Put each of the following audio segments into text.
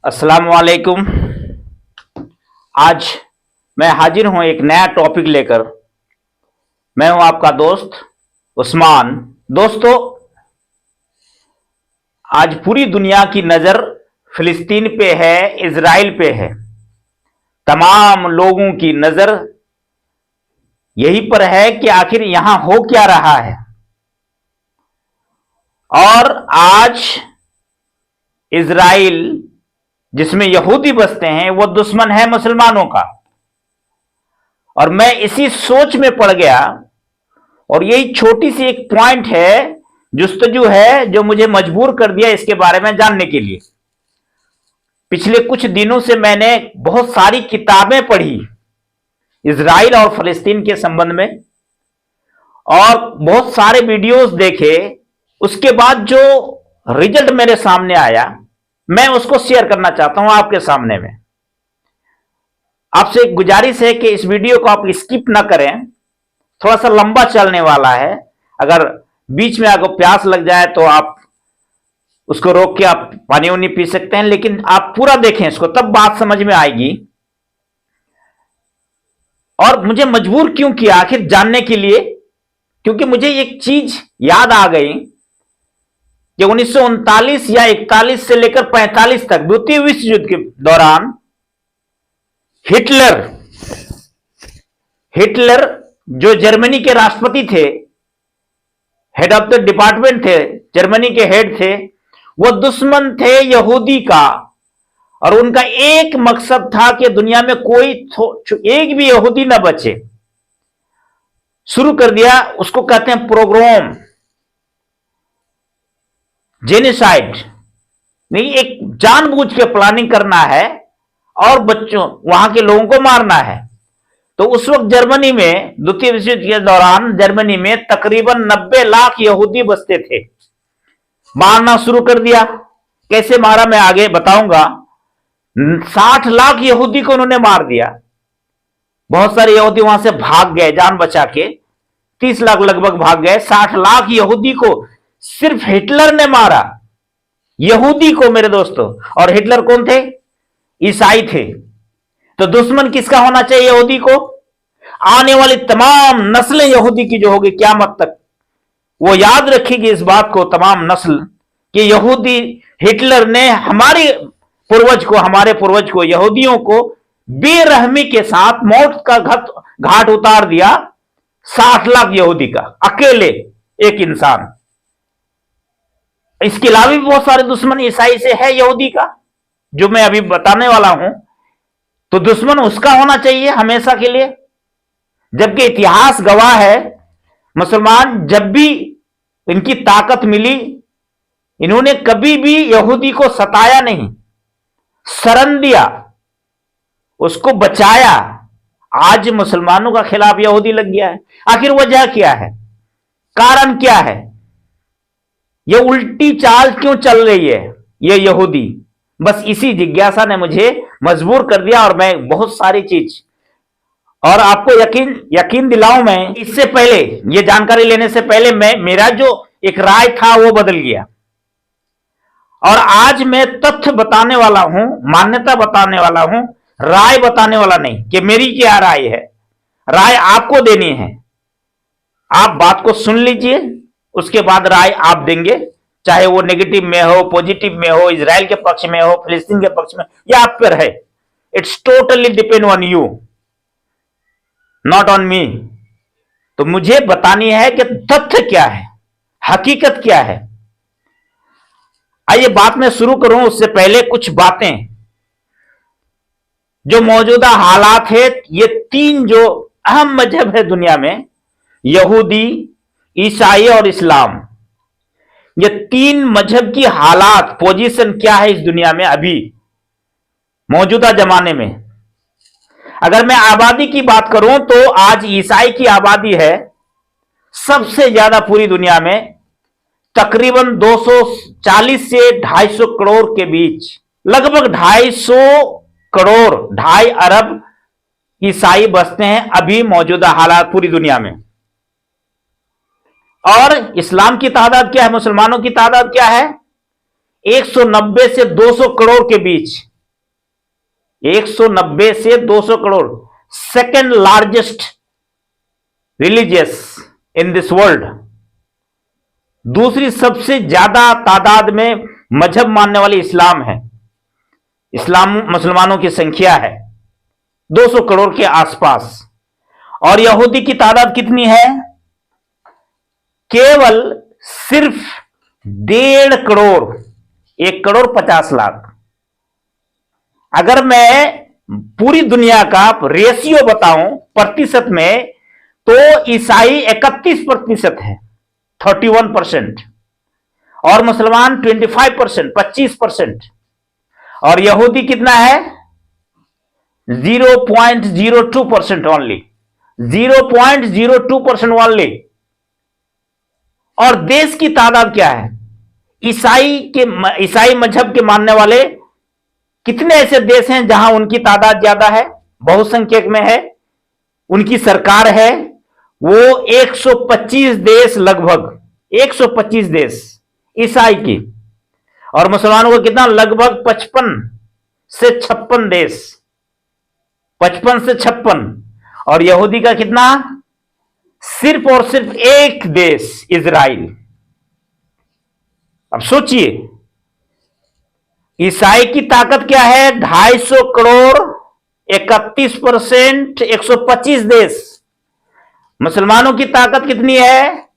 अस्सलाम वालेकुम। आज मैं हाजिर हूं एक नया टॉपिक लेकर। मैं हूं आपका दोस्त उस्मान। दोस्तों, आज पूरी दुनिया की नजर फिलिस्तीन पे है, इजराइल पे है। तमाम लोगों की नजर यही पर है कि आखिर यहां हो क्या रहा है। और आज इजराइल जिसमें यहूदी बसते हैं वो दुश्मन है मुसलमानों का। और मैं इसी सोच में पड़ गया और यही छोटी सी एक पॉइंट है, जुस्तजू है, जो मुझे मजबूर कर दिया इसके बारे में जानने के लिए। पिछले कुछ दिनों से मैंने बहुत सारी किताबें पढ़ी इजराइल और फलस्तीन के संबंध में और बहुत सारे वीडियोस देखे। उसके बाद जो रिजल्ट मेरे सामने आया मैं उसको शेयर करना चाहता हूं आपके सामने में। आपसे एक गुजारिश है कि इस वीडियो को आप स्किप ना करें, थोड़ा सा लंबा चलने वाला है। अगर बीच में आपको प्यास लग जाए तो आप उसको रोक के आप पानी उनी पी सकते हैं, लेकिन आप पूरा देखें इसको, तब बात समझ में आएगी। और मुझे मजबूर क्यों किया आखिर जानने के लिए, क्योंकि मुझे एक चीज याद आ गई कि 1939 या 41 से लेकर 45 तक द्वितीय विश्व युद्ध के दौरान हिटलर जो जर्मनी के राष्ट्रपति थे, हेड ऑफ द डिपार्टमेंट थे, जर्मनी के हेड थे, वो दुश्मन थे यहूदी का। और उनका एक मकसद था कि दुनिया में कोई एक भी यहूदी ना बचे। शुरू कर दिया, उसको कहते हैं प्रोग्राम जेनोसाइड। नहीं, एक जानबूझ के प्लानिंग करना है और बच्चों वहां के लोगों को मारना है। तो उस वक्त जर्मनी में द्वितीय विश्व युद्ध के दौरान जर्मनी में तकरीबन 90 लाख यहूदी बसते थे। मारना शुरू कर दिया। कैसे मारा मैं आगे बताऊंगा। 60 लाख यहूदी को उन्होंने मार दिया। बहुत सारे यहूदी वहां से भाग गए जान बचा के, 30 लाख लगभग भाग गए। 60 लाख यहूदी को सिर्फ हिटलर ने मारा, यहूदी को मेरे दोस्तों। और हिटलर कौन थे? ईसाई थे। तो दुश्मन किसका होना चाहिए? यहूदी को। आने वाली तमाम नस्लें यहूदी की जो होगी क़यामत तक, वो याद रखेगी इस बात को, तमाम नस्ल, कि यहूदी, हिटलर ने हमारे पूर्वज को यहूदियों को बेरहमी के साथ मौत का घाट उतार दिया। 60 लाख यहूदी का, अकेले एक इंसान। इसके अलावा भी बहुत सारे दुश्मन ईसाई से है यहूदी का, जो मैं अभी बताने वाला हूं। तो दुश्मन उसका होना चाहिए हमेशा के लिए, जबकि इतिहास गवाह है मुसलमान जब भी इनकी ताकत मिली, इन्होंने कभी भी यहूदी को सताया नहीं, शरण दिया, उसको बचाया। आज मुसलमानों का खिलाफ यहूदी लग गया है। आखिर वजह क्या है? कारण क्या है? ये उल्टी चाल क्यों चल रही है ये यहूदी? बस इसी जिज्ञासा ने मुझे मजबूर कर दिया। और मैं बहुत सारी चीज, और आपको यकीन दिलाऊं, मैं इससे पहले, ये जानकारी लेने से पहले, मेरा जो एक राय था वो बदल गया। और आज मैं तथ्य बताने वाला हूं, मान्यता बताने वाला हूं, राय बताने वाला नहीं कि मेरी क्या राय है। राय आपको देनी है। आप बात को सुन लीजिए, उसके बाद राय आप देंगे, चाहे वो नेगेटिव में हो, पॉजिटिव में हो, इजराइल के पक्ष में हो, फिलिस्तीन के पक्ष में, यह आप पर है। It's totally depend on you, not on me. तो मुझे बतानी है कि तथ्य क्या है, हकीकत क्या है। आइए बात में शुरू करूं, उससे पहले कुछ बातें। जो मौजूदा हालात है, ये 3 जो अहम मजहब है दुनिया में, यहूदी, ईसाई और इस्लाम, ये 3 मजहब की हालात, पोजीशन क्या है इस दुनिया में अभी मौजूदा जमाने में। अगर मैं आबादी की बात करूं तो आज ईसाई की आबादी है सबसे ज्यादा पूरी दुनिया में, तकरीबन 240 से 250 करोड़ के बीच, लगभग 250 करोड़, 2.5 अरब ईसाई बसते हैं अभी मौजूदा हालात पूरी दुनिया में। और इस्लाम की तादाद क्या है, मुसलमानों की तादाद क्या है? 190 से 200 करोड़ के बीच, 190 से 200 crore, second largest religious in this world. दूसरी सबसे ज्यादा तादाद में मजहब मानने वाली इस्लाम है। इस्लाम मुसलमानों की संख्या है 200 करोड़ के आसपास। और यहूदी की तादाद कितनी है? केवल सिर्फ 1.5 करोड़, 1,50,00,000। अगर मैं पूरी दुनिया का रेशियो बताऊं प्रतिशत में, तो ईसाई 31% है, 31%, और मुसलमान 25%, 25%, और यहूदी कितना है? 0.02% ओनली, 0.02% ओनली। और देश की तादाद क्या है? ईसाई मजहब के मानने वाले कितने ऐसे देश हैं जहां उनकी तादाद ज्यादा है, बहुसंख्यक में है, उनकी सरकार है? वो 125 देश, लगभग 125 देश ईसाई की। और मुसलमानों को कितना? लगभग 55 से 56 देश, 55 से 56। और यहूदी का कितना? सिर्फ और सिर्फ एक देश, इजराइल। अब सोचिए, ईसाई की ताकत क्या है? 250 करोड़, 31%, 125 देश। मुसलमानों की ताकत कितनी है?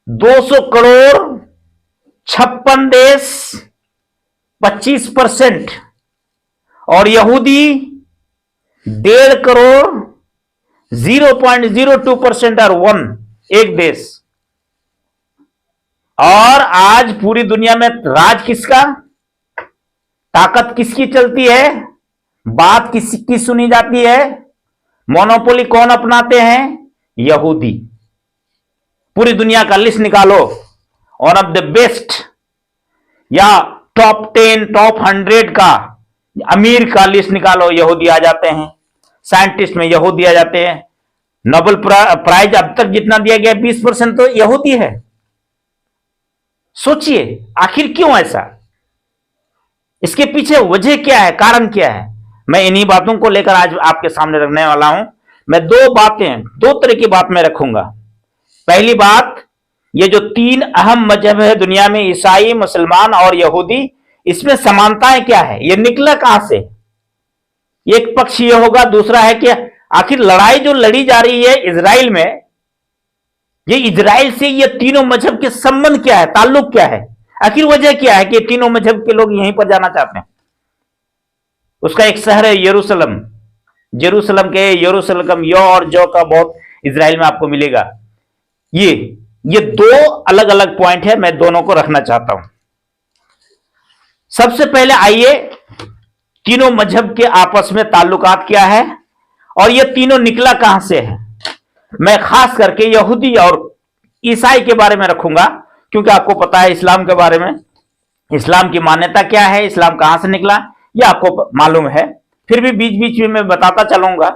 200 करोड़, 56 देश, 25%। और यहूदी 1.5 करोड़, 0.02% और 1 देश। और आज पूरी दुनिया में राज किसका? ताकत किसकी चलती है? बात किसकी सुनी जाती है? मोनोपोली कौन अपनाते हैं? यहूदी। पूरी दुनिया का लिस्ट निकालो, वन ऑफ द बेस्ट या टॉप 10, टॉप 100 का अमीर का लिस्ट निकालो, यहूदी आ जाते हैं। साइंटिस्ट में यहूदी आ जाते हैं। नोबेल प्राइज अब तक जितना दिया गया 20% तो यहूदी है। सोचिए आखिर क्यों ऐसा? इसके पीछे वजह क्या है, कारण क्या है? मैं इन्हीं बातों को लेकर आज आपके सामने रखने वाला हूं। मैं दो तरह की बात मैं रखूंगा। पहली बात, ये जो 3 अहम मजहब है दुनिया में, ईसाई, मुसलमान और यहूदी, इसमें समानताएं क्या है? ये निकला कहां से? एक पक्ष ये होगा, दूसरा है कि आखिर लड़ाई जो लड़ी जा रही है इजराइल में, ये इजराइल से ये तीनों मजहब के संबंध क्या है, ताल्लुक क्या है? आखिर वजह क्या है कि तीनों मजहब के लोग यहीं पर जाना चाहते हैं? उसका एक शहर है यरूशलेम। जेरूशलेम के यरूशलेम यो और जो का बहुत इजराइल में आपको मिलेगा। ये 2 अलग अलग पॉइंट है, मैं दोनों को रखना चाहता हूं। सबसे पहले आइए, तीनों मजहब के आपस में ताल्लुकात क्या है और ये तीनों निकला कहां से है। मैं खास करके यहूदी और ईसाई के बारे में रखूंगा, क्योंकि आपको पता है इस्लाम के बारे में, इस्लाम की मान्यता क्या है, इस्लाम कहां से निकला, यह आपको मालूम है। फिर भी बीच बीच में मैं बताता चलूंगा।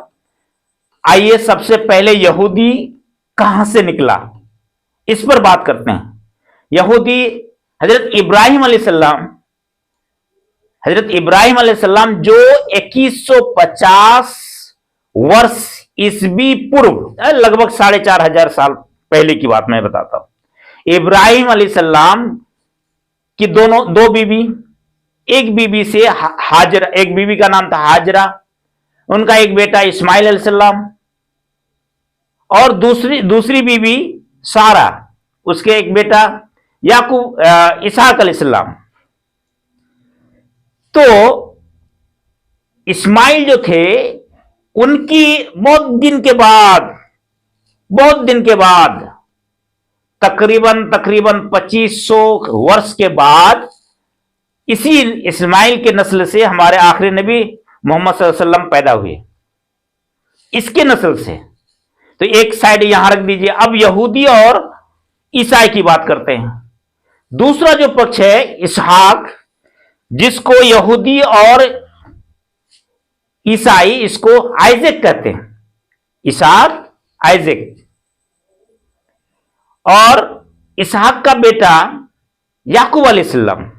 आइए सबसे पहले यहूदी कहां से निकला, इस पर बात करते हैं। यहूदी हजरत इब्राहिम अलैहिस्सलाम जो 2150 वर्ष ईसवी पूर्व, लगभग 4,500 साल पहले की बात मैं बताता हूं। इब्राहिम अलैहिस्सलाम की दो बीबी, एक बीबी से हाजरा, एक बीबी का नाम था हाजरा, उनका एक बेटा इस्माइल अलैहिस्सलाम, और दूसरी बीबी सारा, उसके एक बेटा याकूब, इसहाक अलैहिस्सलाम। तो इस्माइल जो थे, उनकी बहुत दिन के बाद तकरीबन 2500 वर्ष के बाद इसी इस्माइल के नस्ल से हमारे आखिरी नबी मोहम्मद सल्लल्लाहु अलैहि वसल्लम पैदा हुए, इसके नस्ल से। तो एक साइड यहां रख दीजिए। अब यहूदी और ईसाई की बात करते हैं। दूसरा जो पक्ष है इसहाक, जिसको यहूदी और ईसाई इसको आइजक कहते हैं, इसहाक, आइजक। और इसहाक का बेटा याकूब अलैहिस्सलाम,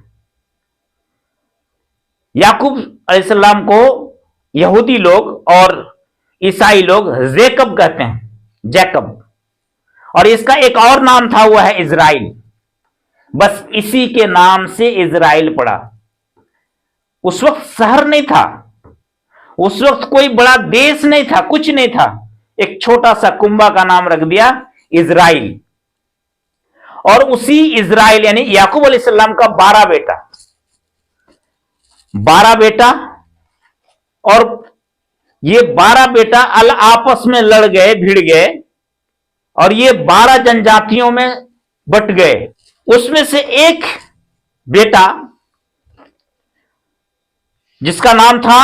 याकूब अलैहिस्सलाम को यहूदी लोग और ईसाई लोग जेकब कहते हैं, जैकब। और इसका एक और नाम था, वो है इजराइल। बस इसी के नाम से इजराइल पड़ा। उस वक्त शहर नहीं था, उस वक्त कोई बड़ा देश नहीं था, कुछ नहीं था। एक छोटा सा कुंबा का नाम रख दिया इजराइल। और उसी इजराइल यानी याकूब अलैहिस्सलाम का 12 बेटा, 12 बेटा। और ये 12 बेटा आपस में लड़ गए, भिड़ गए, और ये 12 जनजातियों में बट गए। उसमें से एक बेटा जिसका नाम था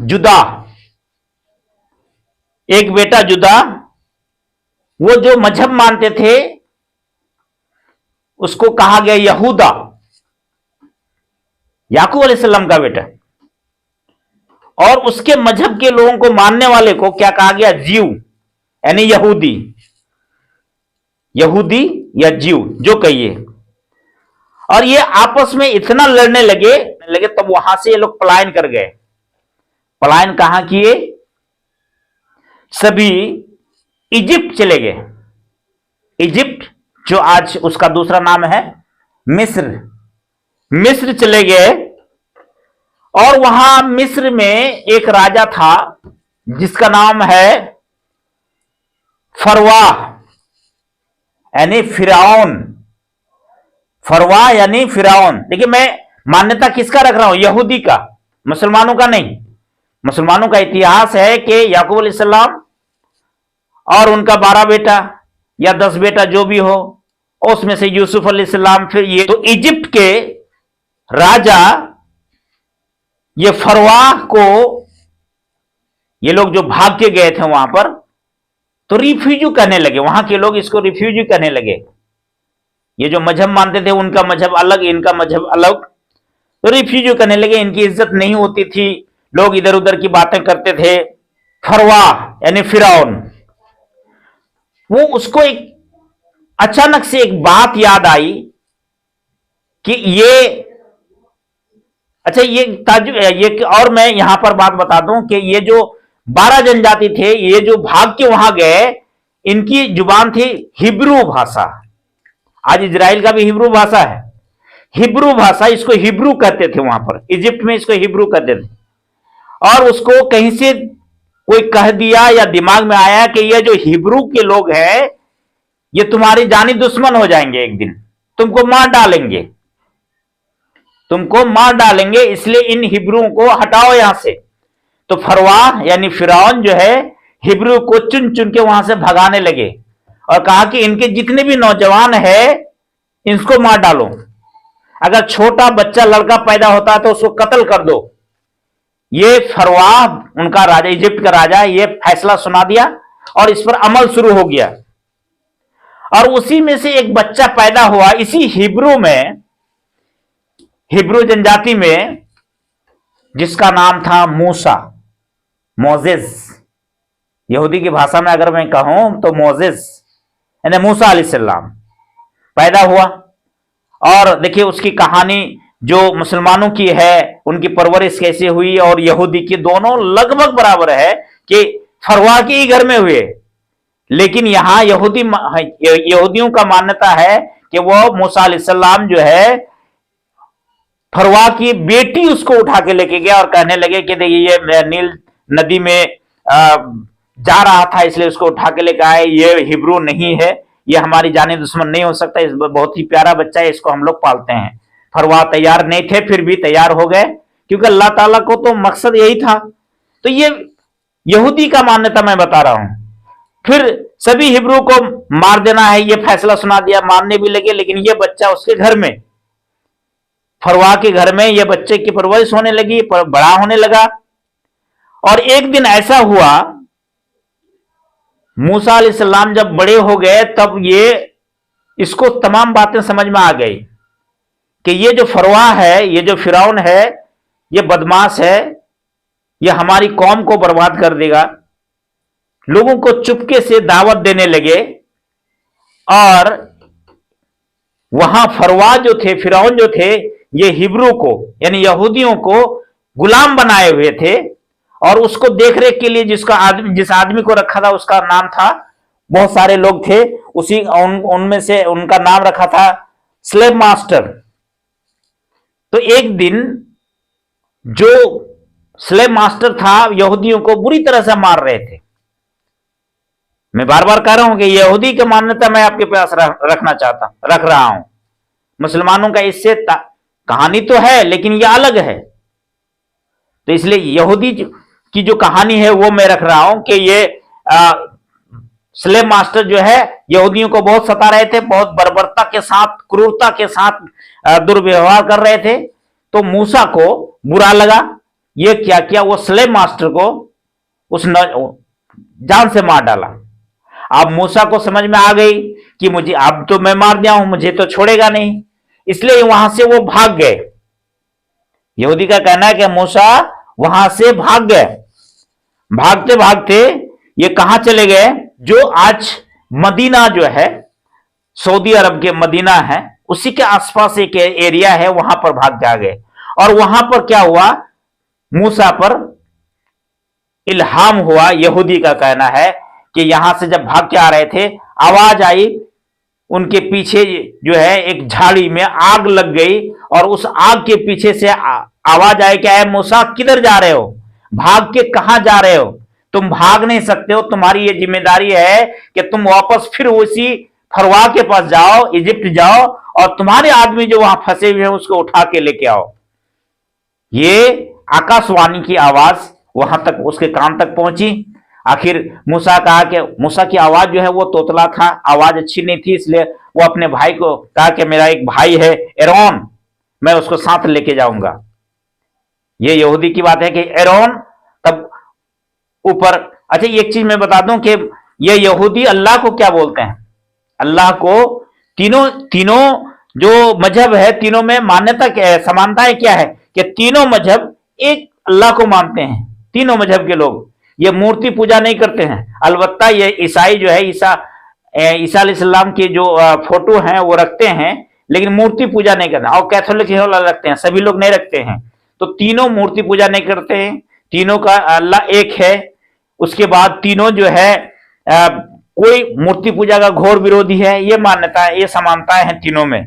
जुदा, एक बेटा जुदा, वो जो मजहब मानते थे उसको कहा गया यहूदा, याकूब अलैहिस्सलाम का बेटा। और उसके मजहब के लोगों को मानने वाले को क्या कहा गया? जीव, यानी यहूदी, यहूदी या जीव जो कहिए। और ये आपस में इतना लड़ने लगे तब वहां से ये लोग पलायन कर गए। पलायन कहां किए? सभी इजिप्ट चले गए। इजिप्ट जो आज उसका दूसरा नाम है मिस्र, मिस्र चले गए। और वहां मिस्र में एक राजा था जिसका नाम है फरवाह, यानी फिरौन। फरवाह यानी फिरौन। देखिए, मैं मान्यता किसका रख रहा हूं? यहूदी का, मुसलमानों का नहीं। मुसलमानों का इतिहास है कि याकूब अलैहिस्सलाम और उनका 12 बेटा या 10 बेटा जो भी हो, उसमें से यूसुफ अलैहिस्सलाम, फिर ये तो इजिप्ट के राजा ये फरवाह को ये लोग जो भाग के गए थे वहां पर, तो रिफ्यूजी कहने लगे। वहां के लोग इसको रिफ्यूजी कहने लगे। ये जो मजहब मानते थे उनका मजहब अलग, इनका मजहब अलग, तो रिफ्यूजी कहने लगे। इनकी इज्जत नहीं होती थी, लोग इधर उधर की बातें करते थे। फरवाह यानी फिरौन, वो उसको एक अचानक से एक बात याद आई कि ये, अच्छा ये और मैं यहां पर बात बता दूं कि ये जो 12 जनजाति थे, ये जो भाग के वहां गए, इनकी जुबान थी हिब्रू भाषा। आज इजराइल का भी हिब्रू भाषा है। हिब्रू भाषा, इसको हिब्रू कहते थे वहां पर, इजिप्ट में इसको हिब्रू कहते थे। और उसको कहीं से कोई कह दिया या दिमाग में आया कि ये जो हिब्रू के लोग हैं ये तुम्हारी जानी दुश्मन हो जाएंगे, एक दिन तुमको मार डालेंगे, तुमको मार डालेंगे, इसलिए इन हिब्रुओं को हटाओ यहां से। तो फरवाह यानी फिरौन जो है हिब्रू को चुन चुन के वहां से भगाने लगे और कहा कि इनके जितने भी नौजवान है इनको मार डालो। अगर छोटा बच्चा लड़का पैदा होता है तो उसको कत्ल कर दो। ये फरवाह, उनका राजा, इजिप्ट का राजा, ये फैसला सुना दिया और इस पर अमल शुरू हो गया। और उसी में से एक बच्चा पैदा हुआ, इसी हिब्रू में, हिब्रू जनजाति में, जिसका नाम था मूसा, मोजेस। यहूदी की भाषा में अगर मैं कहूं तो मोजेस यानी मूसा अलैहिस्सलाम पैदा हुआ। और देखिए उसकी कहानी जो मुसलमानों की है, उनकी परवरिश कैसे हुई, और यहूदी की, दोनों लगभग बराबर है कि फरवाह के ही घर में हुए। लेकिन यहां यहूदियों का मान्यता है कि वो मूसा अलैहिस्सलाम जो है फरवाह की बेटी उसको उठा के लेके गया और कहने लगे कि देखिए ये नील नदी में जा रहा था इसलिए उसको उठा के लेके आए, ये हिब्रू नहीं है, ये हमारी जानी दुश्मन नहीं हो सकता, इस बहुत ही प्यारा बच्चा है, इसको हम लोग पालते हैं। फरवाह तैयार नहीं थे, फिर भी तैयार हो गए, क्योंकि अल्लाह ताला को तो मकसद यही था। तो ये यहूदी का मान्यता मैं बता रहा हूं। फिर सभी हिब्रू को मार देना है, ये फैसला सुना दिया, मारने भी लगे। लेकिन ये बच्चा उसके घर में, फरवाह के घर में, ये बच्चे की परवरिश होने लगी, बड़ा होने लगा। और एक दिन ऐसा हुआ, मूसा अलैहिस्सलाम जब बड़े हो गए तब ये इसको तमाम बातें समझ में आ गई कि ये जो फरवाह है, ये जो फिरौन है, ये बदमाश है, ये हमारी कौम को बर्बाद कर देगा। लोगों को चुपके से दावत देने लगे। और वहां फरवाह जो थे, फिरौन जो थे, ये हिब्रू को यानी यहूदियों को गुलाम बनाए हुए थे। और उसको देखरेख के लिए जिस आदमी को रखा था उसका नाम था, बहुत सारे लोग थे, उनमें से उनका नाम रखा था स्लेव मास्टर। तो एक दिन जो स्लेव मास्टर था यहूदियों को बुरी तरह से मार रहे थे। मैं बार बार कह रहा हूं कि यहूदी की मान्यता मैं आपके पास रख रहा हूं। मुसलमानों का इससे कहानी तो है लेकिन यह अलग है। तो इसलिए यहूदी की जो कहानी है वो मैं रख रहा हूं कि ये स्लेव मास्टर जो है यहूदियों को बहुत सता रहे थे, बहुत बर्बरता के साथ, क्रूरता के साथ दुर्व्यवहार कर रहे थे। तो मूसा को बुरा लगा, ये क्या किया, वो स्लेव मास्टर को उस जान से मार डाला। अब मूसा को समझ में आ गई कि मुझे अब तो मैं मार दिया हूं, मुझे तो छोड़ेगा नहीं, इसलिए वहां से वो भाग गए। यहूदी का कहना है कि मूसा वहां से भाग गए। भागते भागते ये कहां चले गए, जो आज मदीना जो है, सऊदी अरब के मदीना है, उसी के आसपास एक एरिया है, वहां पर भाग जा गए। और वहां पर क्या हुआ, मूसा पर इल्हाम हुआ। यहूदी का कहना है कि यहां से जब भाग के आ रहे थे, आवाज आई, उनके पीछे जो है एक झाड़ी में आग लग गई, और उस आग के पीछे से आवाज आई कि ऐ मूसा किधर जा रहे हो, भाग के कहां जा रहे हो, तुम भाग नहीं सकते हो, तुम्हारी ये जिम्मेदारी है कि तुम वापस फिर उसी फरवा के पास जाओ, इजिप्ट जाओ, और तुम्हारे आदमी जो वहां फंसे हुए हैं उसको उठा के लेके आओ। ये आकाशवाणी की आवाज वहां तक, उसके कान तक पहुंची। आखिर मूसा कहा कि मूसा की आवाज जो है वो तोतला था, आवाज अच्छी नहीं थी, इसलिए वो अपने भाई को कहा कि मेरा एक भाई है एरोन, मैं उसको साथ लेके जाऊंगा। ये यहूदी की बात है कि एरोन तब ऊपर। अच्छा, एक चीज मैं बता दूं कि ये यहूदी अल्लाह को क्या बोलते हैं, अल्लाह को तीनों जो मजहब है, तीनों में मान्यता क्या है, समानताएं क्या है कि तीनों मजहब एक अल्लाह को मानते हैं। तीनों मजहब के लोग ये मूर्ति पूजा नहीं करते हैं। अलबत्ता ये ईसाई जो है, ईसा अलैहिस्सलाम की जो फोटो हैं वो रखते हैं, लेकिन मूर्ति पूजा नहीं करते। और कैथोलिक रखते हैं, सभी लोग नहीं रखते हैं। तो तीनों मूर्ति पूजा नहीं करते हैं, तीनों का अल्लाह एक है। उसके बाद तीनों जो है कोई मूर्ति पूजा का घोर विरोधी है। ये मान्यता है, ये समानताएं हैं तीनों में।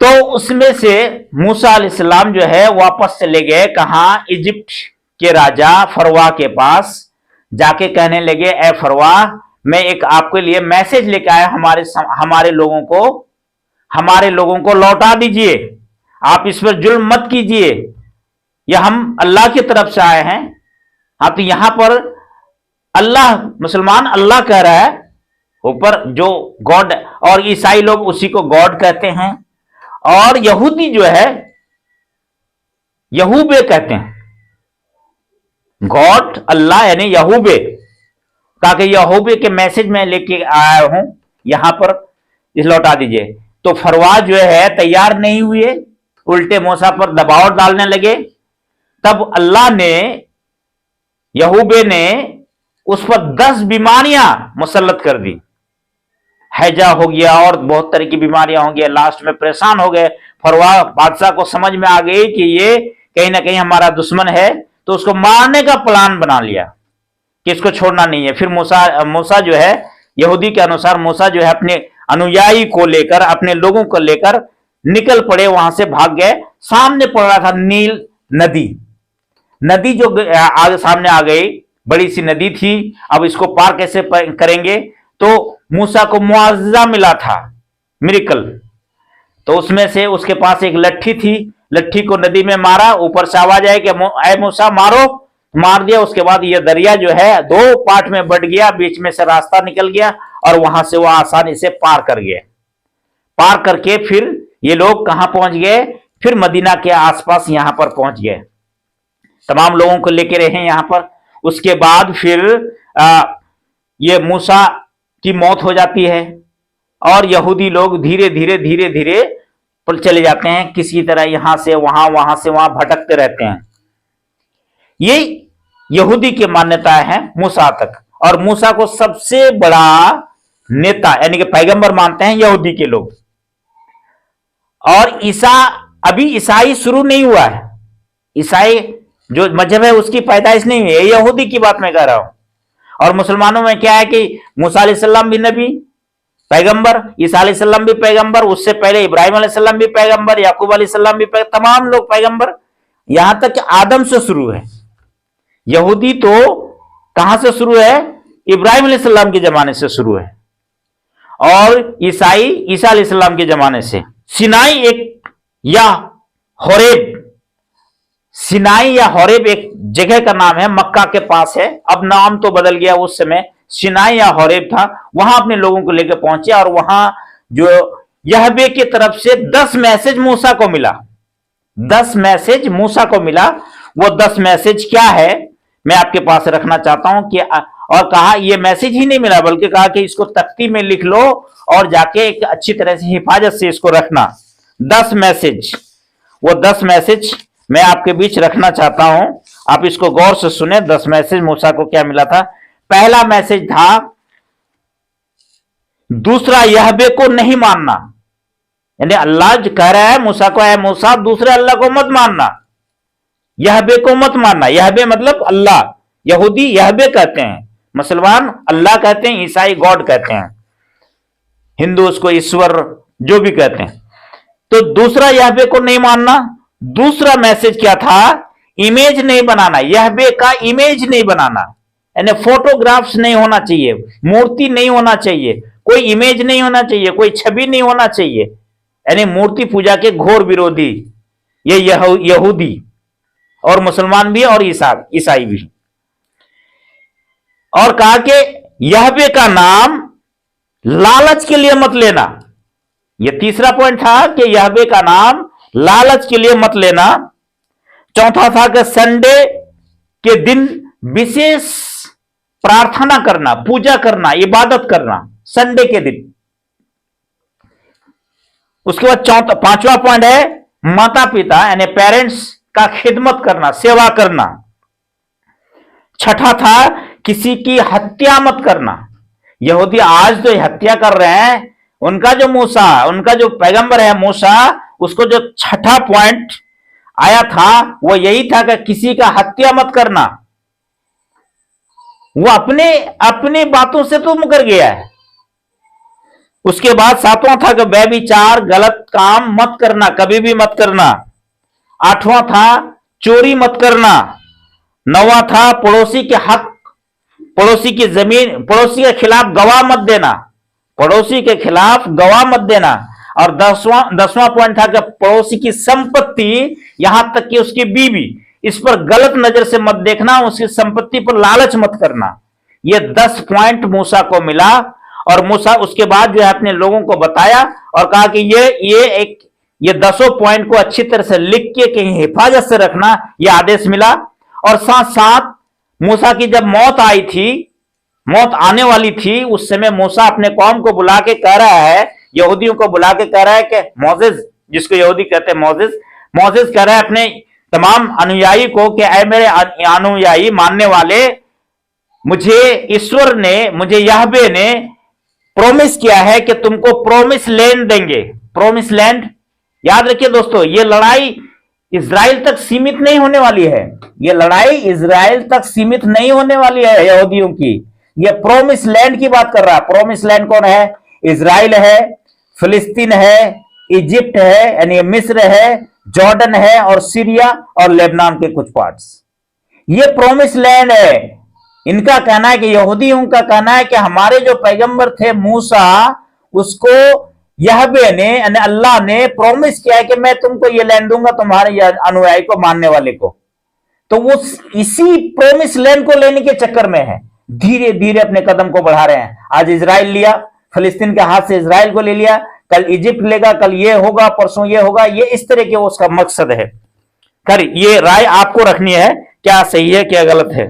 तो उसमें से मूसा अलैहिस्सलाम जो है वापस चले गए, कहां, इजिप्ट के राजा फरवा के पास जाके कहने लगे, ए फरवा, मैं एक आपके लिए मैसेज लेकर आया, हमारे लोगों को लौटा दीजिए, आप इस पर जुल्म मत कीजिए, यह हम अल्लाह की तरफ से आए हैं। हाँ, तो यहां पर अल्लाह, मुसलमान अल्लाह कह रहा है, ऊपर जो गॉड, और ईसाई लोग उसी को गॉड कहते हैं, और यहूदी जो है यहूबे कहते हैं। गॉड अल्लाह यानी यहूबे, ताकि यहूबे के मैसेज में लेके आया हूं यहां पर, इस लौटा दीजिए। तो फरवा जो है तैयार नहीं हुए, उल्टे मूसा पर दबाव डालने लगे। तब अल्लाह ने, यहूबे ने उस पर 10 बीमारियां मुसल्लत कर दी। हैजा हो गया और बहुत तरह की बीमारियां हो गई। लास्ट में परेशान हो गए। फरवा बादशाह को समझ में आ गई कि ये कहीं ना कहीं हमारा दुश्मन है, तो उसको मारने का प्लान बना लिया कि इसको छोड़ना नहीं है। फिर मूसा जो है, यहूदी के अनुसार मूसा जो है अपने अनुयायी को लेकर, अपने लोगों को लेकर निकल पड़े, वहां से भाग गए। सामने पड़ रहा था नील नदी जो सामने आ गई, बड़ी सी नदी थी। अब इसको पार कैसे करेंगे, तो मूसा को मुआवजा मिला था, मिरेकल। तो उसमें से उसके पास एक लट्ठी थी, लट्ठी को नदी में मारा, ऊपर से आवाज आई कि ऐ मूसा मारो, मार दिया। उसके बाद यह दरिया जो है 2 पार्ट में बट गया, बीच में से रास्ता निकल गया, और वहां से वह आसानी से पार कर गए। पार करके फिर ये लोग कहां पहुंच गए, फिर मदीना के आसपास यहां पर पहुंच गए, तमाम लोगों को लेके रहे यहां पर। उसके बाद फिर ये मूसा की मौत हो जाती है, और यहूदी लोग धीरे धीरे चले जाते हैं, किसी तरह यहां से वहां भटकते रहते हैं। ये यहूदी की मान्यताएं हैं मूसा तक। और मूसा को सबसे बड़ा नेता यानी कि पैगंबर मानते हैं यहूदी के लोग। और अभी ईसाई शुरू नहीं हुआ है। ईसाई जो मजहब है उसकी पैदाइश नहीं हुई है, यहूदी की बात मैं कह रहा हूं। और मुसलमानों में क्या है कि मूसा अलैहिस्सलाम भी नबी पैगंबर, ईसा अलैहिस्सलाम भी पैगंबर, उससे पहले इब्राहिम अलैहिस्सलाम भी पैगंबर, याकूब अलैहिस्सलाम भी तमाम लोग पैगंबर, यहां तक कि आदम से शुरू है। यहूदी तो कहां से शुरू है? इब्राहिम अलैहिस्सलाम के जमाने से शुरू है, और ईसाई ईसा अलैहिस्सलाम के जमाने से। सिनाई या होरेब, सिनाई या होरेब एक जगह का नाम है, मक्का के पास है, अब नाम तो बदल गया। उस समय सिनाई या होरेब था, वहां अपने लोगों को लेकर पहुंचे, और वहां जो यहवे की तरफ से 10 मैसेज मूसा को मिला, 10 मैसेज मूसा को मिला। वो 10 मैसेज क्या है मैं आपके पास रखना चाहता हूं कि और कहा ये मैसेज ही नहीं मिला, बल्कि कहा कि इसको तख्ती में लिख लो और जाके एक अच्छी तरह से हिफाजत से इसको रखना। 10 मैसेज, वो 10 मैसेज मैं आपके बीच रखना चाहता हूं, आप इसको गौर से सुने। 10 मैसेज मूसा को क्या मिला था? पहला मैसेज था दूसरा यहवे को नहीं मानना, यानी अल्लाह जो कह रहा है मूसा को, है मूसा दूसरे अल्लाह को मत मानना, यहवे को मत मानना। यहवे मतलब अल्लाह, यहूदी यहवे कहते हैं, मुसलमान अल्लाह कहते हैं, ईसाई गॉड कहते हैं, हिंदू उसको ईश्वर जो भी कहते हैं। तो दूसरा यहवे को नहीं मानना। दूसरा मैसेज क्या था? इमेज नहीं बनाना, यहवे का इमेज नहीं बनाना, यानी फोटोग्राफ्स नहीं होना चाहिए, मूर्ति नहीं होना चाहिए, कोई इमेज नहीं होना चाहिए, कोई छवि नहीं होना चाहिए, यानी मूर्ति पूजा के घोर विरोधी ये यहूदी और मुसलमान भी और ईसाई भी। और कहा कि यहवे का नाम लालच के लिए मत लेना, यह तीसरा पॉइंट था कि यहवे का नाम लालच के लिए मत लेना। चौथा था कि संडे के दिन विशेष प्रार्थना करना, पूजा करना, इबादत करना संडे के दिन। उसके बाद पांचवा पॉइंट है माता पिता यानी पेरेंट्स का खिदमत करना, सेवा करना। छठा था किसी की हत्या मत करना। यहूदी आज जो हत्या कर रहे हैं, उनका जो मूसा, उनका जो पैगंबर है मूसा, उसको जो छठा पॉइंट आया था वो यही था कि किसी का हत्या मत करना। वो अपने बातों से तो मुकर गया है। उसके बाद सातवां था कि व्यभिचार, गलत काम मत करना, कभी भी मत करना। आठवां था चोरी मत करना। नौवां था पड़ोसी के हक, पड़ोसी की जमीन, पड़ोसी के खिलाफ गवाह मत देना, पड़ोसी के खिलाफ गवाह मत देना। और दसवां पॉइंट था कि पड़ोसी की संपत्ति, यहां तक कि उसकी बीवी, इस पर गलत नजर से मत देखना, उसकी संपत्ति पर लालच मत करना। ये 10 पॉइंट मूसा को मिला। और मूसा उसके बाद जो है अपने लोगों को बताया और कहा कि ये 10 पॉइंट को अच्छी तरह से लिख के कहीं हिफाजत से रखना, यह आदेश मिला। और साथ साथ मूसा की जब मौत आई थी, मौत आने वाली थी, उस समय मूसा अपने कौम को बुला के कह रहा है, यहूदियों को बुला के कह रहा है कि मोसेस, जिसको यहूदी कहते हैं मोसेस कह रहा है अपने तमाम अनुयायी को कि ऐ मेरे अनुयायी मानने वाले, मुझे ईश्वर ने, मुझे यहवे ने प्रॉमिस किया है कि तुमको प्रॉमिस लैंड देंगे। प्रॉमिस लैंड याद रखिए दोस्तों, ये लड़ाई इजराइल तक सीमित नहीं होने वाली है, ये लड़ाई इजराइल तक सीमित नहीं होने वाली है यहूदियों की। ये प्रॉमिस लैंड की बात कर रहा है। प्रॉमिस लैंड कौन है? इजराइल है, फिलिस्तीन है, इजिप्ट है यानी मिस्र है, जॉर्डन है, और सीरिया और लेबनान के कुछ पार्ट्स, ये प्रॉमिस लैंड है। इनका कहना है कि यहूदियों का कहना है कि हमारे जो पैगंबर थे मूसा, उसको यहवे ने यानी अल्लाह ने प्रॉमिस किया है कि मैं तुमको ये लैंड दूंगा, तुम्हारे अनुयायी को, मानने वाले को। तो वो इसी प्रॉमिस लैंड को लेने के चक्कर में है, धीरे धीरे अपने कदम को बढ़ा रहे हैं। आज इजराइल लिया, फिलिस्तीन के हाथ से इजराइल को ले लिया, कल इजिप्ट लेगा, कल ये होगा, परसों ये होगा। ये इस तरह के उसका मकसद है। खैर ये राय आपको रखनी है, क्या सही है क्या गलत है।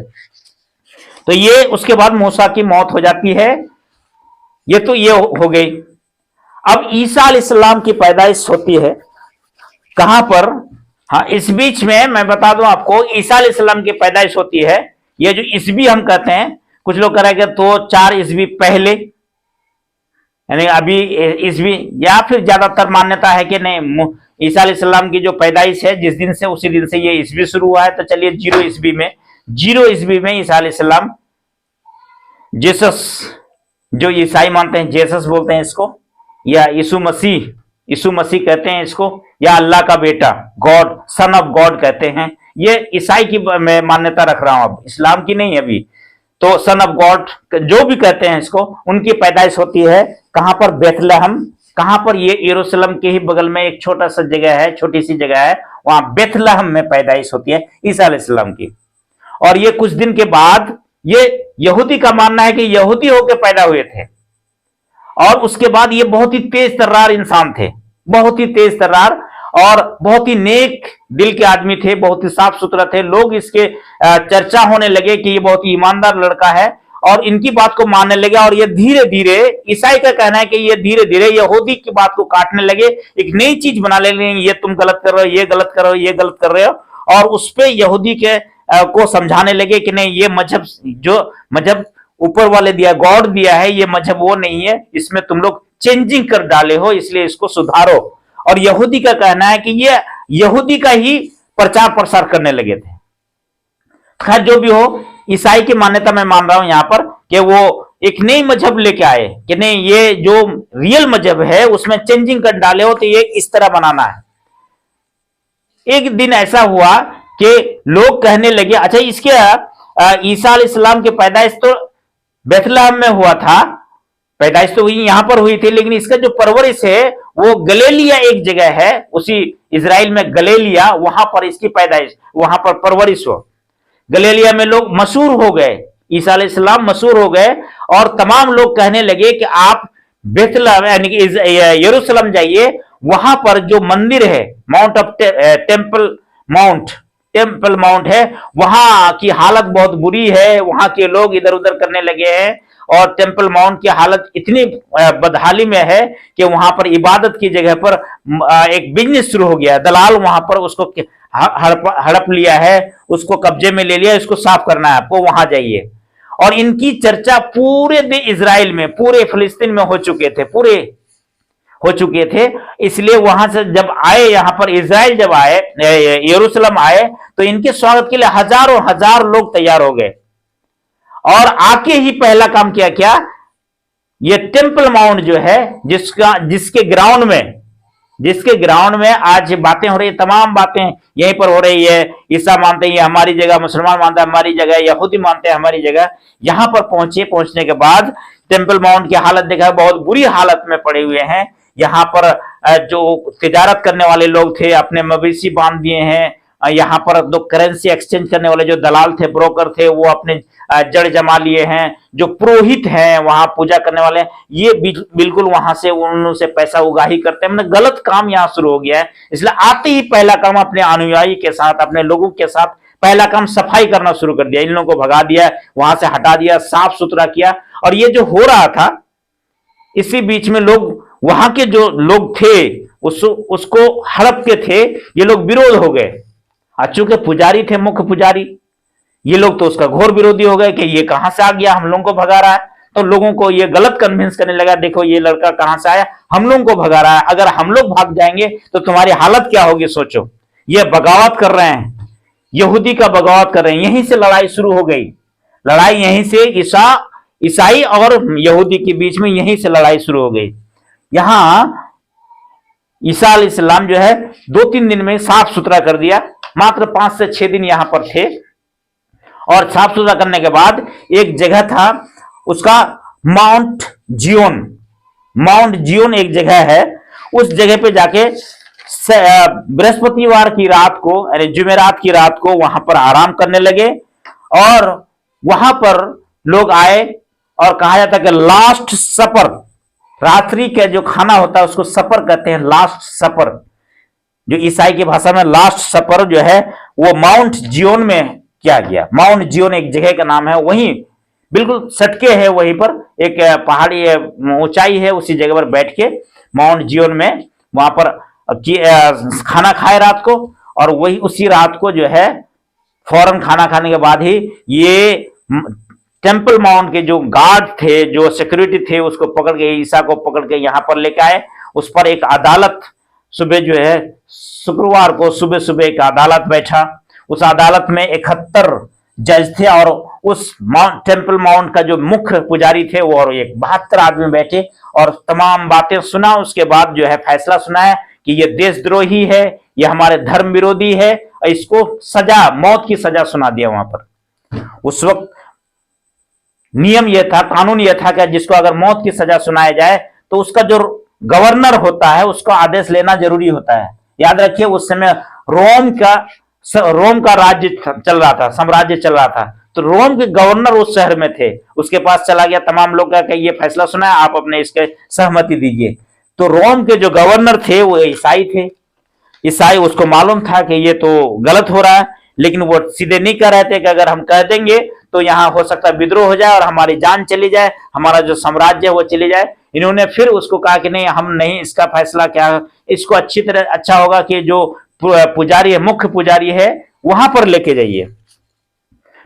तो ये उसके बाद मूसा की मौत हो जाती है। ये तो ये हो गई। अब ईसा अलैहिस्सलाम की पैदाइश होती है कहां पर? हाँ, इस बीच में मैं बता दूं आपको, ईसा अलैहिस्सलाम की पैदाइश होती है, ये जो ईसवी हम कहते हैं, कुछ लोग कह रहे हैं तो 4 ईसवी पहले, यानी अभी ईसवी, या फिर ज्यादातर मान्यता है कि नहीं ईसा अलैहिस्सलाम की जो पैदाइश है जिस दिन से उसी दिन से ये ईसवी शुरू हुआ है। तो चलिए 0 ईसवी में ईसा अलैहिस्सलाम, जीसस, जो ईसाई मानते हैं जेसस बोलते हैं इसको, या यीशु मसीह कहते हैं इसको, या अल्लाह का बेटा, गॉड, सन ऑफ गॉड कहते हैं। ये ईसाई की मैं मान्यता रख रहा हूं, अब इस्लाम की नहीं अभी। तो सन ऑफ गॉड जो भी कहते हैं इसको, उनकी पैदाइश होती है कहां पर? बेथलेहम। कहां पर? ये यरूशलेम के ही बगल में एक छोटा सा जगह है, छोटी सी जगह है, वहां बेथलेहम में पैदाइश होती है ईसा अलैहिस्सलाम की। और ये कुछ दिन के बाद, ये यहूदी का मानना है कि यहूदी होकर पैदा हुए थे, और उसके बाद ये बहुत ही तेज तर्रार इंसान थे, बहुत ही तेज तर्रार, और बहुत ही नेक दिल के आदमी थे, बहुत ही साफ सुथरा थे। लोग इसके चर्चा होने लगे कि ये बहुत ही ईमानदार लड़का है, और इनकी बात को मानने लगे। और ये धीरे धीरे, ईसाई का कहना है कि ये धीरे धीरे यहूदी की बात को काटने लगे, एक नई चीज बना ले लगे, ये तुम गलत कर रहे हो, ये गलत कर रहे हो, ये गलत कर रहे हो। और उस पे यहूदी के को समझाने लगे कि नहीं, ये मजहब, जो मजहब ऊपर वाले दिया, गॉड दिया है, ये मजहब वो नहीं है, इसमें तुम लोग चेंजिंग कर डाले हो, इसलिए इसको सुधारो। और यहूदी का कहना है कि ये यहूदी का ही प्रचार प्रसार करने लगे थे। खैर जो भी हो, ईसाई की मान्यता मैं मान रहा हूं यहां पर कि वो एक नई मजहब लेके आए कि नहीं, ये जो रियल मजहब है उसमें चेंजिंग कर डाले हो, तो ये इस तरह बनाना है। एक दिन ऐसा हुआ कि लोग कहने लगे, अच्छा इसके ईसा अलैहिस्सलाम की पैदाइश तो बेथलेहम में हुआ था, पैदाइश तो हुई यहां पर हुई थी, लेकिन इसका जो परवरिश है वो गलीलिया एक जगह है, उसी इजराइल में गलीलिया, वहां पर इसकी पैदाइश, वहां पर परवरिश हो। गलीलिया में लोग मशहूर हो गए, ईसा अलैहिस्सलाम मशहूर हो गए, और तमाम लोग कहने लगे कि आप बेथलेहम यानी कि यरूशलेम जाइए, वहां पर जो मंदिर है, माउंट ऑफ टेम्पल माउंट है, वहां की हालत बहुत बुरी है, वहां के लोग इधर उधर करने लगे हैं, और टेम्पल माउंट की हालत इतनी बदहाली में है कि वहां पर इबादत की जगह पर एक बिजनेस शुरू हो गया, दलाल वहां पर उसको हड़प लिया है, उसको कब्जे में ले लिया, इसको साफ करना है, आपको वहां जाइए। और इनकी चर्चा पूरे इजराइल में, पूरे फिलिस्तीन में हो चुके थे। इसलिए वहां से जब आए, यहां पर इजराइल जब आए, यरूशलेम आए, तो इनके स्वागत के लिए हजारों हजार लोग तैयार हो गए। और आके ही पहला काम किया क्या? ये टेम्पल माउंट जो है, जिसके ग्राउंड में आज बातें हो रही है, तमाम बातें यहीं पर हो रही है। ईसा मानते हैं ये हमारी जगह, मुसलमान मानते हैं हमारी जगह, यहूदी मानते हैं हमारी जगह। यहां पर पहुंचने के बाद टेम्पल माउंट की हालत देखा, बहुत बुरी हालत में पड़े हुए हैं। यहाँ पर जो तिजारत करने वाले लोग थे, अपने मवेशी बांध दिए हैं। यहाँ पर दो करेंसी एक्सचेंज करने वाले जो दलाल थे, ब्रोकर थे, वो अपने जड़ जमा लिए हैं। जो पुरोहित हैं, वहां पूजा करने वाले, ये बिल्कुल वहां से उनसे पैसा उगाही करते हैं। मतलब गलत काम यहाँ शुरू हो गया है। इसलिए आते ही पहला काम अपने अनुयायी के साथ, अपने लोगों के साथ पहला काम सफाई करना शुरू कर दिया। इन लोगों को भगा दिया, वहां से हटा दिया, साफ सुथरा किया। और ये जो हो रहा था, इसी बीच में लोग, वहां के जो लोग थे उसको हड़प के थे, ये लोग विरोध हो गए। चूंकि पुजारी थे, मुख्य पुजारी, ये लोग तो उसका घोर विरोधी हो गए कि ये कहां से आ गया, हम लोगों को भगा रहा है। तो लोगों को ये गलत कन्विंस करने लगा, देखो ये लड़का कहां से आया, हम लोगों को भगा रहा है, अगर हम लोग भाग जाएंगे तो तुम्हारी हालत क्या होगी, सोचो। ये बगावत कर रहे हैं, यहूदी का बगावत कर रहे हैं। यहीं से लड़ाई शुरू हो गई। लड़ाई यहीं से ईसाई और यहूदी के बीच में यहीं से लड़ाई शुरू हो गई। यहां ईसा अलैहिस्सलाम जो है 2-3 दिन में साफ सुथरा कर दिया। मात्र 5 से 6 दिन यहां पर थे, और साफ सुथरा करने के बाद एक जगह था, उसका माउंट जियोन एक जगह है। उस जगह पे जाके बृहस्पतिवार की रात को, यानी जुमेरात की रात को वहां पर आराम करने लगे। और वहां पर लोग आए, और कहा जाता है कि लास्ट सपर, रात्रि का जो खाना होता है उसको सपर कहते हैं, लास्ट सपर। जो ईसाई की भाषा में लास्ट सपर जो है, वो माउंट जियोन में किया गया। माउंट जियोन एक जगह का नाम है, वहीं बिल्कुल सटके है, वहीं पर एक पहाड़ी ऊंचाई है, उसी जगह पर बैठ के माउंट जियोन में वहां पर खाना खाए रात को। और वही उसी रात को जो है, फौरन खाना खाने के बाद ही ये टेम्पल माउंट के जो गार्ड थे, जो सिक्योरिटी थे, उसको पकड़ के, ईसा को पकड़ के यहां पर लेकर आए। उस पर एक अदालत सुबह जो है, शुक्रवार को सुबह सुबह एक अदालत बैठा। उस अदालत में 71 जज थे और उस टेम्पल माउंट का जो मुख्य पुजारी थे वो और एक 72 आदमी बैठे और तमाम बातें सुना। उसके बाद जो है फैसला सुनाया कि ये देशद्रोही है, ये हमारे धर्म विरोधी है, इसको सजा, मौत की सजा सुना दिया वहां पर। उस वक्त नियम यह था, कानून यह था कि जिसको अगर मौत की सजा सुनाया जाए तो उसका जो गवर्नर होता है उसका आदेश लेना जरूरी होता है। याद रखिए उस समय रोम का राज्य चल रहा था, साम्राज्य चल रहा था, तो रोम के गवर्नर उस शहर में थे। उसके पास चला गया, तमाम लोग का ये फैसला सुना है, आप अपने इसके सहमति दीजिए। तो रोम के जो गवर्नर थे वो ईसाई थे। ईसाई, उसको मालूम था कि ये तो गलत हो रहा है, लेकिन वो सीधे नहीं कह रहे थे कि अगर हम कह देंगे तो यहाँ हो सकता है विद्रोह हो जाए और हमारी जान चली जाए, हमारा जो साम्राज्य है वो चली जाए। इन्होंने फिर उसको कहा कि नहीं, हम नहीं, इसका फैसला क्या, इसको अच्छी तरह अच्छा होगा कि जो पुजारी है, मुख्य पुजारी है, वहां पर लेके जाइए।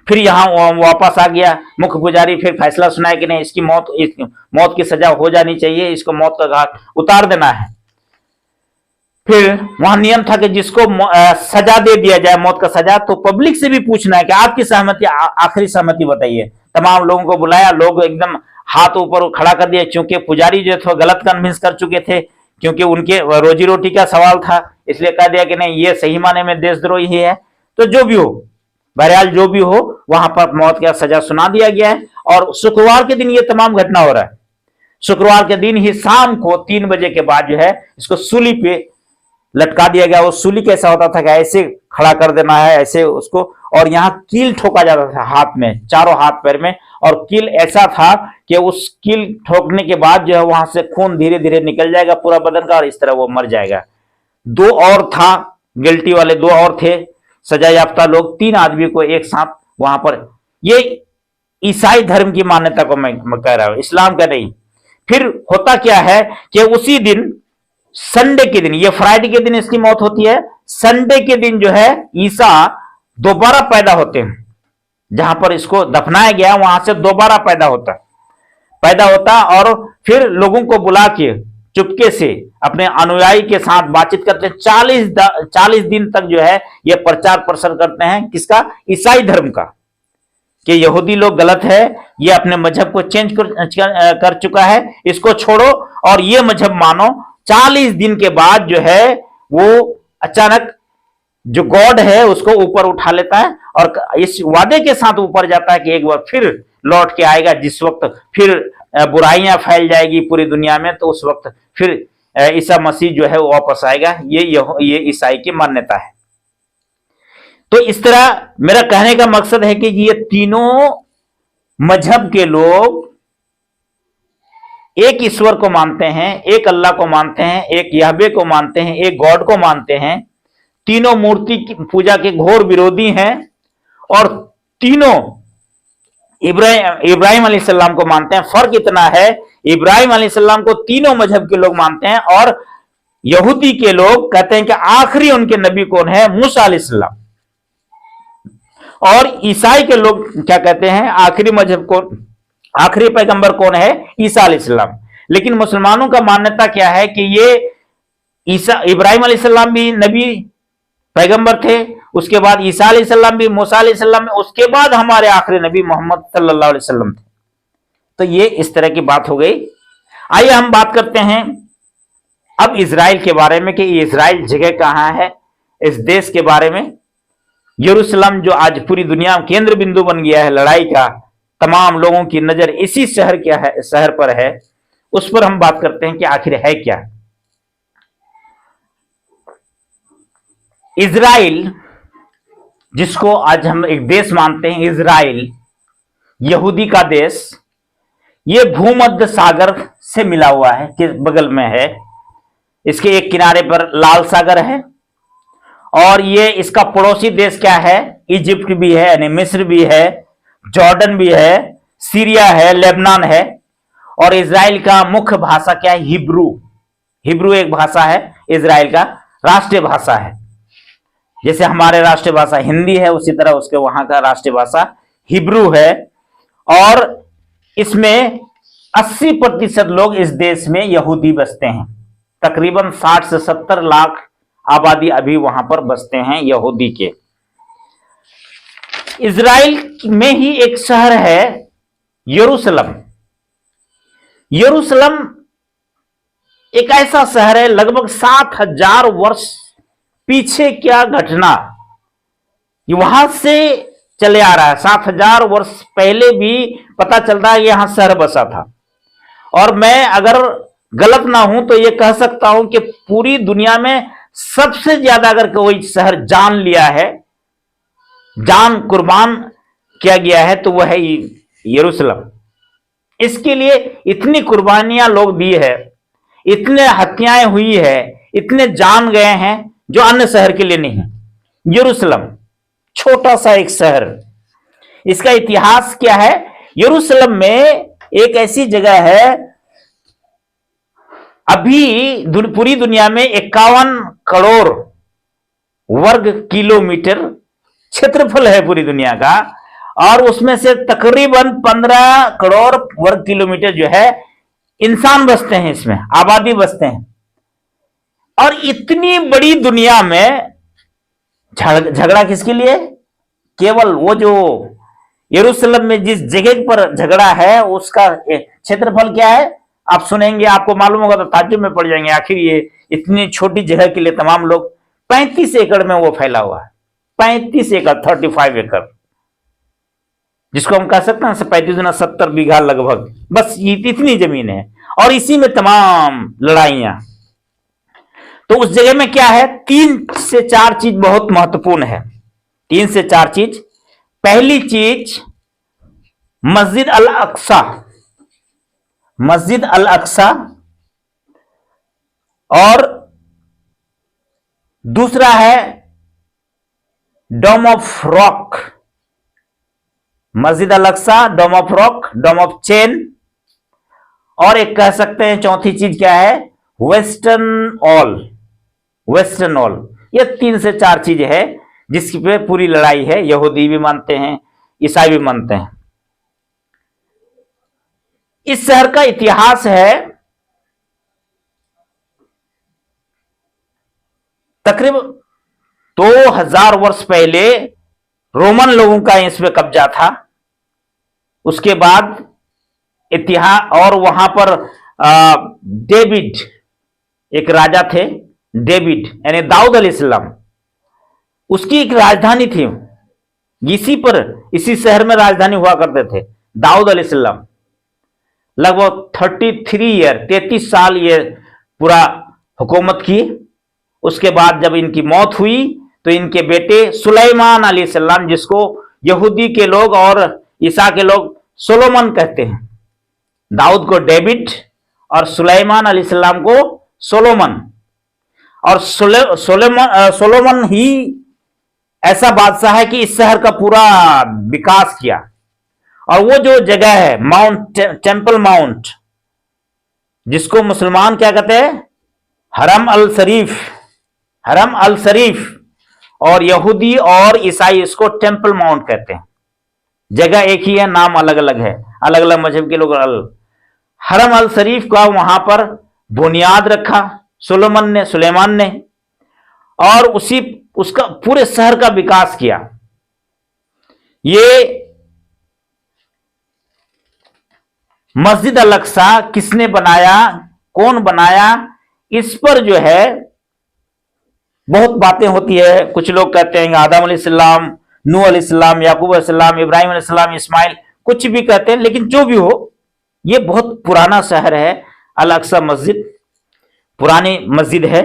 फिर यहाँ वापस आ गया मुख्य पुजारी, फिर फैसला सुनाया कि नहीं, इसकी मौत की सजा हो जानी चाहिए, इसको मौत का घाट उतार देना है। फिर वहां नियम था कि जिसको सजा दे दिया जाए, मौत का सजा, तो पब्लिक से भी पूछना है कि आपकी सहमति, आखिरी सहमति बताइए। तमाम लोगों को बुलाया, लोग एकदम हाथ ऊपर खड़ा कर दिया, क्योंकि पुजारी जो थे गलत कन्विंस कर चुके थे, क्योंकि उनके रोजी रोटी का सवाल था, इसलिए कह दिया कि नहीं, ये सही माने में देशद्रोही ही है। तो जो भी हो, बहरहाल जो भी हो, वहां पर मौत का सजा सुना दिया गया है। और शुक्रवार के दिन ये तमाम घटना हो रहा है। शुक्रवार के दिन ही शाम को 3 बजे के बाद जो है इसको सूली पे लटका दिया गया। वो सूली कैसा होता था कि ऐसे खड़ा कर देना है, ऐसे उसको, और यहाँ कील ठोका जाता था हाथ में, चारों हाथ पैर में, और कील ऐसा था कि उस कील ठोकने के बाद जो है वहां से खून धीरे धीरे निकल जाएगा पूरा बदन का, और इस तरह वो मर जाएगा। 2 और था, गिल्टी वाले 2 और थे, सजा याफ्ता लोग, 3 आदमी को एक साथ वहां पर। ये ईसाई धर्म की मान्यता को मैं कह रहा हूं, इस्लाम का नहीं। फिर होता क्या है कि उसी दिन, संडे के दिन, ये फ्राइडे के दिन इसकी मौत होती है, संडे के दिन जो है ईसा दोबारा पैदा होते हैं। जहां पर इसको दफनाया गया वहां से दोबारा पैदा होता और फिर लोगों को बुला के चुपके से अपने अनुयायी के साथ बातचीत करते हैं। 40 दिन तक जो है ये प्रचार प्रसार करते हैं, किसका? ईसाई धर्म का, कि यहूदी लोग गलत है, ये अपने मजहब को चेंज कर चुका है, इसको छोड़ो और ये मजहब मानो। 40 दिन के बाद जो है वो अचानक जो गॉड है उसको ऊपर उठा लेता है और इस वादे के साथ ऊपर जाता है कि एक बार फिर लौट के आएगा, जिस वक्त फिर बुराइयां फैल जाएगी पूरी दुनिया में, तो उस वक्त फिर ईसा मसीह जो है वो वापस आएगा। ये ईसाई की मान्यता है। तो इस तरह मेरा कहने का मकसद है कि ये तीनों मजहब के लोग एक ईश्वर को मानते हैं, एक अल्लाह को मानते हैं, एक यहवे को मानते हैं, एक गॉड को मानते हैं। तीनों मूर्ति की पूजा के घोर विरोधी हैं और तीनों इब्राहिम अलैहिस्सलाम को मानते हैं। फर्क इतना है, इब्राहिम अलैहिस्सलाम को तीनों मजहब के लोग मानते हैं और यहूदी के लोग कहते हैं कि आखिरी उनके नबी कौन है? मूसा अलैहिस्सलाम। और ईसाई के लोग क्या कहते हैं? आखिरी मजहब को, आखिरी पैगंबर कौन है? ईसा अलैहिस्सलाम। लेकिन मुसलमानों का मान्यता क्या है कि ये ईसा, इब्राहिम अलैहिस्सलाम भी नबी पैगंबर थे, उसके बाद ईसा अलैहिस्सलाम भी, मूसा अलैहिस्सलाम, उसके बाद हमारे आखिरी नबी मोहम्मद सल्लल्लाहु अलैहि वसल्लम थे। तो ये इस तरह की बात हो गई। आइए हम बात करते हैं अब इजराइल के बारे में कि इजराइल जगह कहां है, इस देश के बारे में। यरूशलेम जो आज पूरी दुनिया में केंद्र बिंदु बन गया है लड़ाई का, तमाम लोगों की नजर इसी शहर पर है, उस पर हम बात करते हैं कि आखिर है क्या। इजराइल, जिसको आज हम एक देश मानते हैं, इजराइल यहूदी का देश, ये भूमध्य सागर से मिला हुआ है, कि बगल में है। इसके एक किनारे पर लाल सागर है और ये इसका पड़ोसी देश क्या है? इजिप्ट भी है, यानी मिस्र भी है, जॉर्डन भी है, सीरिया है, लेबनान है। और इजराइल का मुख्य भाषा क्या है? हिब्रू। हिब्रू एक भाषा है, इजराइल का राष्ट्रीय भाषा है। जैसे हमारे राष्ट्रीय भाषा हिंदी है, उसी तरह उसके वहां का राष्ट्रीय भाषा हिब्रू है। और इसमें 80% लोग इस देश में यहूदी बसते हैं। तकरीबन 60 से 70 लाख आबादी अभी वहां पर बसते हैं यहूदी के। इजराइल में ही एक शहर है यरूशलेम। यरूशलेम एक ऐसा शहर है, लगभग 7000 वर्ष पीछे क्या घटना वहां से चले आ रहा है। 7000 वर्ष पहले भी पता चलता है यहां शहर बसा था। और मैं अगर गलत ना हूं तो यह कह सकता हूं कि पूरी दुनिया में सबसे ज्यादा अगर कोई शहर जान लिया है, जान कुर्बान किया गया है, तो वह है यरूशलेम। इसके लिए इतनी कुर्बानियां लोग दी है, इतने हत्याएं हुई है, इतने जान गए हैं जो अन्य शहर के लिए नहीं है। यरूशलेम छोटा सा एक शहर, इसका इतिहास क्या है? यरूशलेम में एक ऐसी जगह है, अभी पूरी दुनिया में 51 करोड़ वर्ग किलोमीटर क्षेत्रफल है पूरी दुनिया का, और उसमें से तकरीबन 15 करोड़ वर्ग किलोमीटर जो है इंसान बसते हैं, इसमें आबादी बसते हैं। और इतनी बड़ी दुनिया में झगड़ा किसके लिए? केवल वो जो यरूशलेम में जिस जगह पर झगड़ा है उसका क्षेत्रफल क्या है आप सुनेंगे, आपको मालूम होगा तो ताज्जुब में पड़ जाएंगे। आखिर ये इतनी छोटी जगह के लिए तमाम लोग 35 एकड़ में वो फैला हुआ है। 35 एकड़, 35 एकड़, जिसको हम कह सकते हैं 35 गुना 70 बीघा लगभग, बस इतनी जमीन है। और इसी में तमाम लड़ाइयां। तो उस जगह में क्या है? 3 से 4 चीज बहुत महत्वपूर्ण है। 3 से 4 चीज। पहली चीज मस्जिद अल अक्सा, मस्जिद अल अक्सा। और दूसरा है डोम ऑफ रॉक, मस्जिद Al Aqsa, dome of rock, dome of chain. और एक कह सकते हैं चौथी चीज क्या है? Western wall, western wall. ये 3 से 4 चीज है जिसकी पे पूरी लड़ाई है। यहूदी भी मानते हैं, ईसाई भी मानते हैं। इस शहर का इतिहास है तकरीबन 2000 वर्ष पहले रोमन लोगों का इस पे कब्जा था। उसके बाद इतिहास, और वहां पर डेविड एक राजा थे, डेविड यानी दाऊद अलैहिस्सलाम, उसकी एक राजधानी थी। इसी शहर में राजधानी हुआ करते थे दाऊद अलैहिस्सलाम। लगभग 33 साल ये पूरा हुकूमत की। उसके बाद जब इनकी मौत हुई तो इनके बेटे सुलेमान अलैहिस्सलाम, जिसको यहूदी के लोग और ईसा के लोग सोलोमन कहते हैं, दाऊद को डेविड और सुलेमान अलैहिस्सलाम को सोलोमन। और सोलोमन ही ऐसा बादशाह है कि इस शहर का पूरा विकास किया। और वो जो जगह है माउंट, टेंपल माउंट, जिसको मुसलमान क्या कहते हैं? हरम अल शरीफ, हरम अल शरीफ। और यहूदी और ईसाई इसको टेंपल माउंट कहते हैं। जगह एक ही है, नाम अलग अलग है, अलग अलग मजहब के लोग। हरम अल शरीफ का वहां पर बुनियाद रखा सुलेमान ने, और उसका पूरे शहर का विकास किया। ये मस्जिद अल अक्सा किसने बनाया, कौन बनाया, इस पर जो है बहुत बातें होती है। कुछ लोग कहते हैं आदम अलैहिस्सलाम, नूह अलैहिस्सलाम, याकूब अलैहिस्सलाम, इब्राहिम अलैहिस्सलाम, इस्माइल, कुछ भी कहते हैं। लेकिन जो भी हो, ये बहुत पुराना शहर है। अल अक्सा मस्जिद पुरानी मस्जिद है।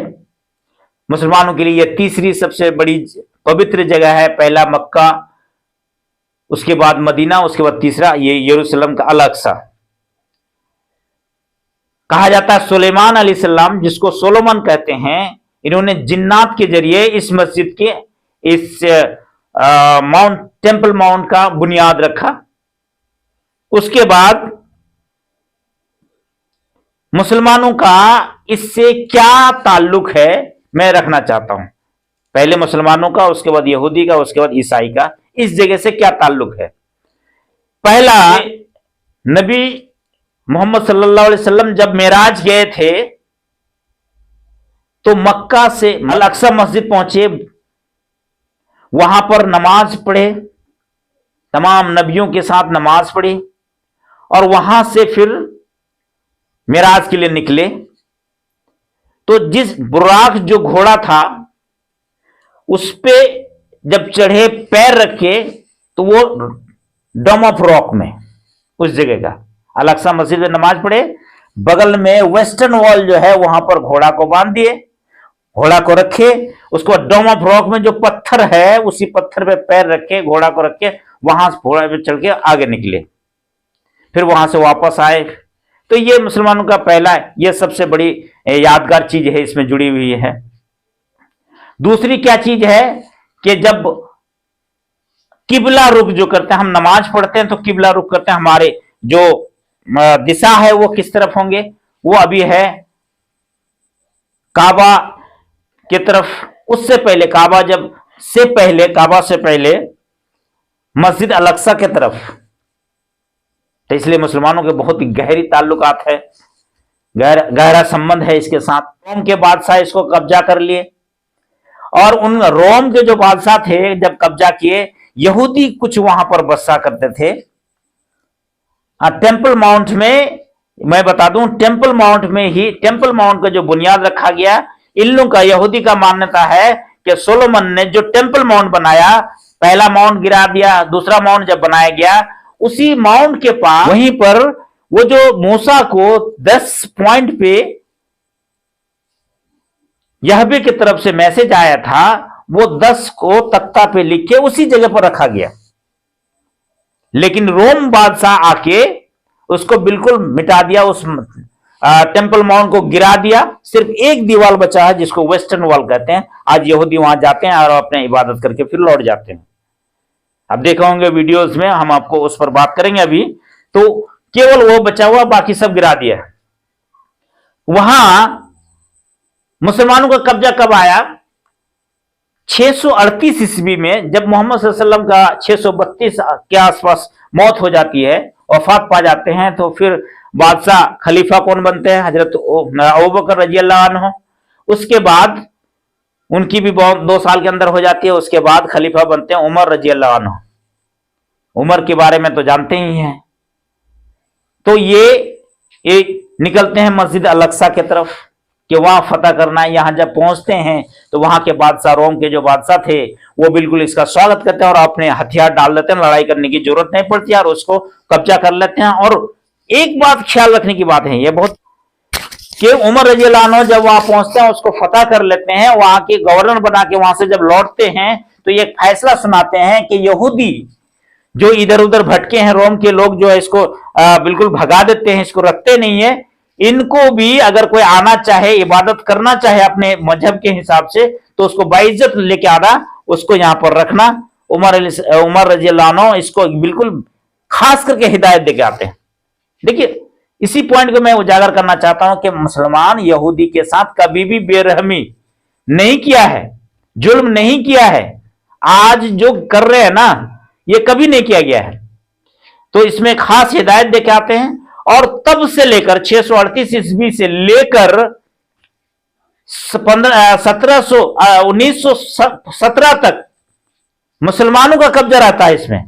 मुसलमानों के लिए यह तीसरी सबसे बड़ी पवित्र जगह है। पहला मक्का, उसके बाद मदीना, उसके बाद तीसरा ये यरूशलेम का अल अक्सा। कहा जाता है सुलेमान अलैहिस्सलाम, जिसको सोलोमन कहते हैं, इन्होंने जिन्नात के जरिए इस मस्जिद के, इस माउंट, टेंपल माउंट का बुनियाद रखा। उसके बाद मुसलमानों का इससे क्या ताल्लुक है मैं रखना चाहता हूं। पहले मुसलमानों का, उसके बाद यहूदी का, उसके बाद ईसाई का, इस जगह से क्या ताल्लुक है। पहला, नबी मोहम्मद सल्लल्लाहु अलैहि वसल्लम जब मेराज गए थे तो मक्का से अल अक्सा मस्जिद पहुंचे, वहां पर नमाज पढ़े, तमाम नबियों के साथ नमाज पढ़ी और वहां से फिर मेराज के लिए निकले। तो जिस बुराक जो घोड़ा था उस पे जब चढ़े, पैर रखे, तो वो डोम ऑफ रॉक में, उस जगह का अल अक्सा मस्जिद में नमाज पढ़े, बगल में वेस्टर्न वॉल जो है वहां पर घोड़ा को बांध दिए, घोड़ा को रखे, उसको डोम ऑफ रॉक में जो पत्थर है उसी पत्थर पे पैर रखे, घोड़ा को रखे, वहां से घोड़े पे चढ़ के आगे निकले, फिर वहां से वापस आए। तो ये मुसलमानों का पहला, ये सबसे बड़ी यादगार चीज है इसमें जुड़ी हुई है। दूसरी क्या चीज है कि जब किबला रुख जो करते हैं, हम नमाज पढ़ते हैं तो किबला रुख करते हैं, हमारे जो दिशा है वो किस तरफ होंगे, वो अभी है काबा की तरफ। उससे पहले काबा से पहले मस्जिद अल अक्सा की तरफ। तो इसलिए मुसलमानों के बहुत ही गहरी ताल्लुकात है, गहरा संबंध है इसके साथ। रोम के बादशाह इसको कब्जा कर लिए और उन रोम के जो बादशाह थे जब कब्जा किए, यहूदी कुछ वहां पर बसा करते थे। टेम्पल माउंट में, मैं बता दूं, टेम्पल माउंट का जो बुनियाद रखा गया, इन लोगों का, यहूदी का मान्यता है कि सोलोमन ने जो टेम्पल माउंट बनाया, पहला माउंट गिरा दिया, दूसरा माउंट जब बनाया गया, उसी माउंट के पास, वहीं पर वो जो मूसा को 10 पॉइंट पे यहवे की तरफ से मैसेज आया था, वो 10 को तख्ता पे लिख के उसी जगह पर रखा गया। लेकिन रोम बादशाह आके उसको बिल्कुल मिटा दिया, उस टेम्पल माउंट को गिरा दिया। सिर्फ एक दीवार बचा है जिसको वेस्टर्न वॉल कहते हैं। आज यहूदी वहां जाते हैं और अपने इबादत करके फिर लौट जाते हैं। अब देखे होंगे वीडियोस में, हम आपको उस पर बात करेंगे अभी। तो केवल वो बचा हुआ, बाकी सब गिरा दिया। वहां मुसलमानों का कब्जा कब आया? 638 ईस्वी में, जब मोहम्मद सल्लल्लाहु अलैहि वसल्लम का 632 के आसपास मौत हो जाती है, वफात पा जाते हैं, तो फिर बादशाह खलीफा कौन बनते हैं? हजरत अबू बकर रजी अल्लाह अन्हु। उसके बाद उनकी भी 2 साल के अंदर हो जाती है। उसके बाद खलीफा बनते हैं उमर रजी अल्लाह अन्हु। उमर के बारे में तो जानते ही हैं। तो ये एक निकलते हैं मस्जिद अल अक्सा की तरफ कि वहां फतह करना है। यहां जब पहुंचते हैं तो वहां के बादशाह, रोम के जो बादशाह थे, वो बिल्कुल इसका स्वागत करते हैं और अपने हथियार डाल देते हैं। लड़ाई करने की जरूरत नहीं पड़ती और उसको कब्जा कर लेते हैं। और एक बात ख्याल रखने की बात है ये बहुत, कि उमर रजी अल्लाह अन्हु जब वहां पहुंचते हैं, उसको फतह कर लेते हैं, वहां के गवर्नर बना के वहां से जब लौटते हैं तो ये फैसला सुनाते हैं कि यहूदी जो इधर उधर भटके हैं, रोम के लोग जो है इसको बिल्कुल भगा देते हैं, इसको रखते नहीं है। इनको भी अगर कोई आना चाहे, इबादत करना चाहे अपने मजहब के हिसाब से, तो उसको बाइज्जत लेके आना, उसको यहां पर रखना। उमर रजी अल्लाह अन्हु इसको बिल्कुल खास करके हिदायत देके आते हैं। देखिए, इसी पॉइंट को मैं उजागर करना चाहता हूं कि मुसलमान यहूदी के साथ कभी भी बेरहमी नहीं किया है, जुल्म नहीं किया है। आज जो कर रहे हैं ना, ये कभी नहीं किया गया है। तो इसमें खास हिदायत देके आते हैं। और तब से लेकर 638 ईस्वी से लेकर 1917 तक मुसलमानों का कब्जा रहता है इसमें।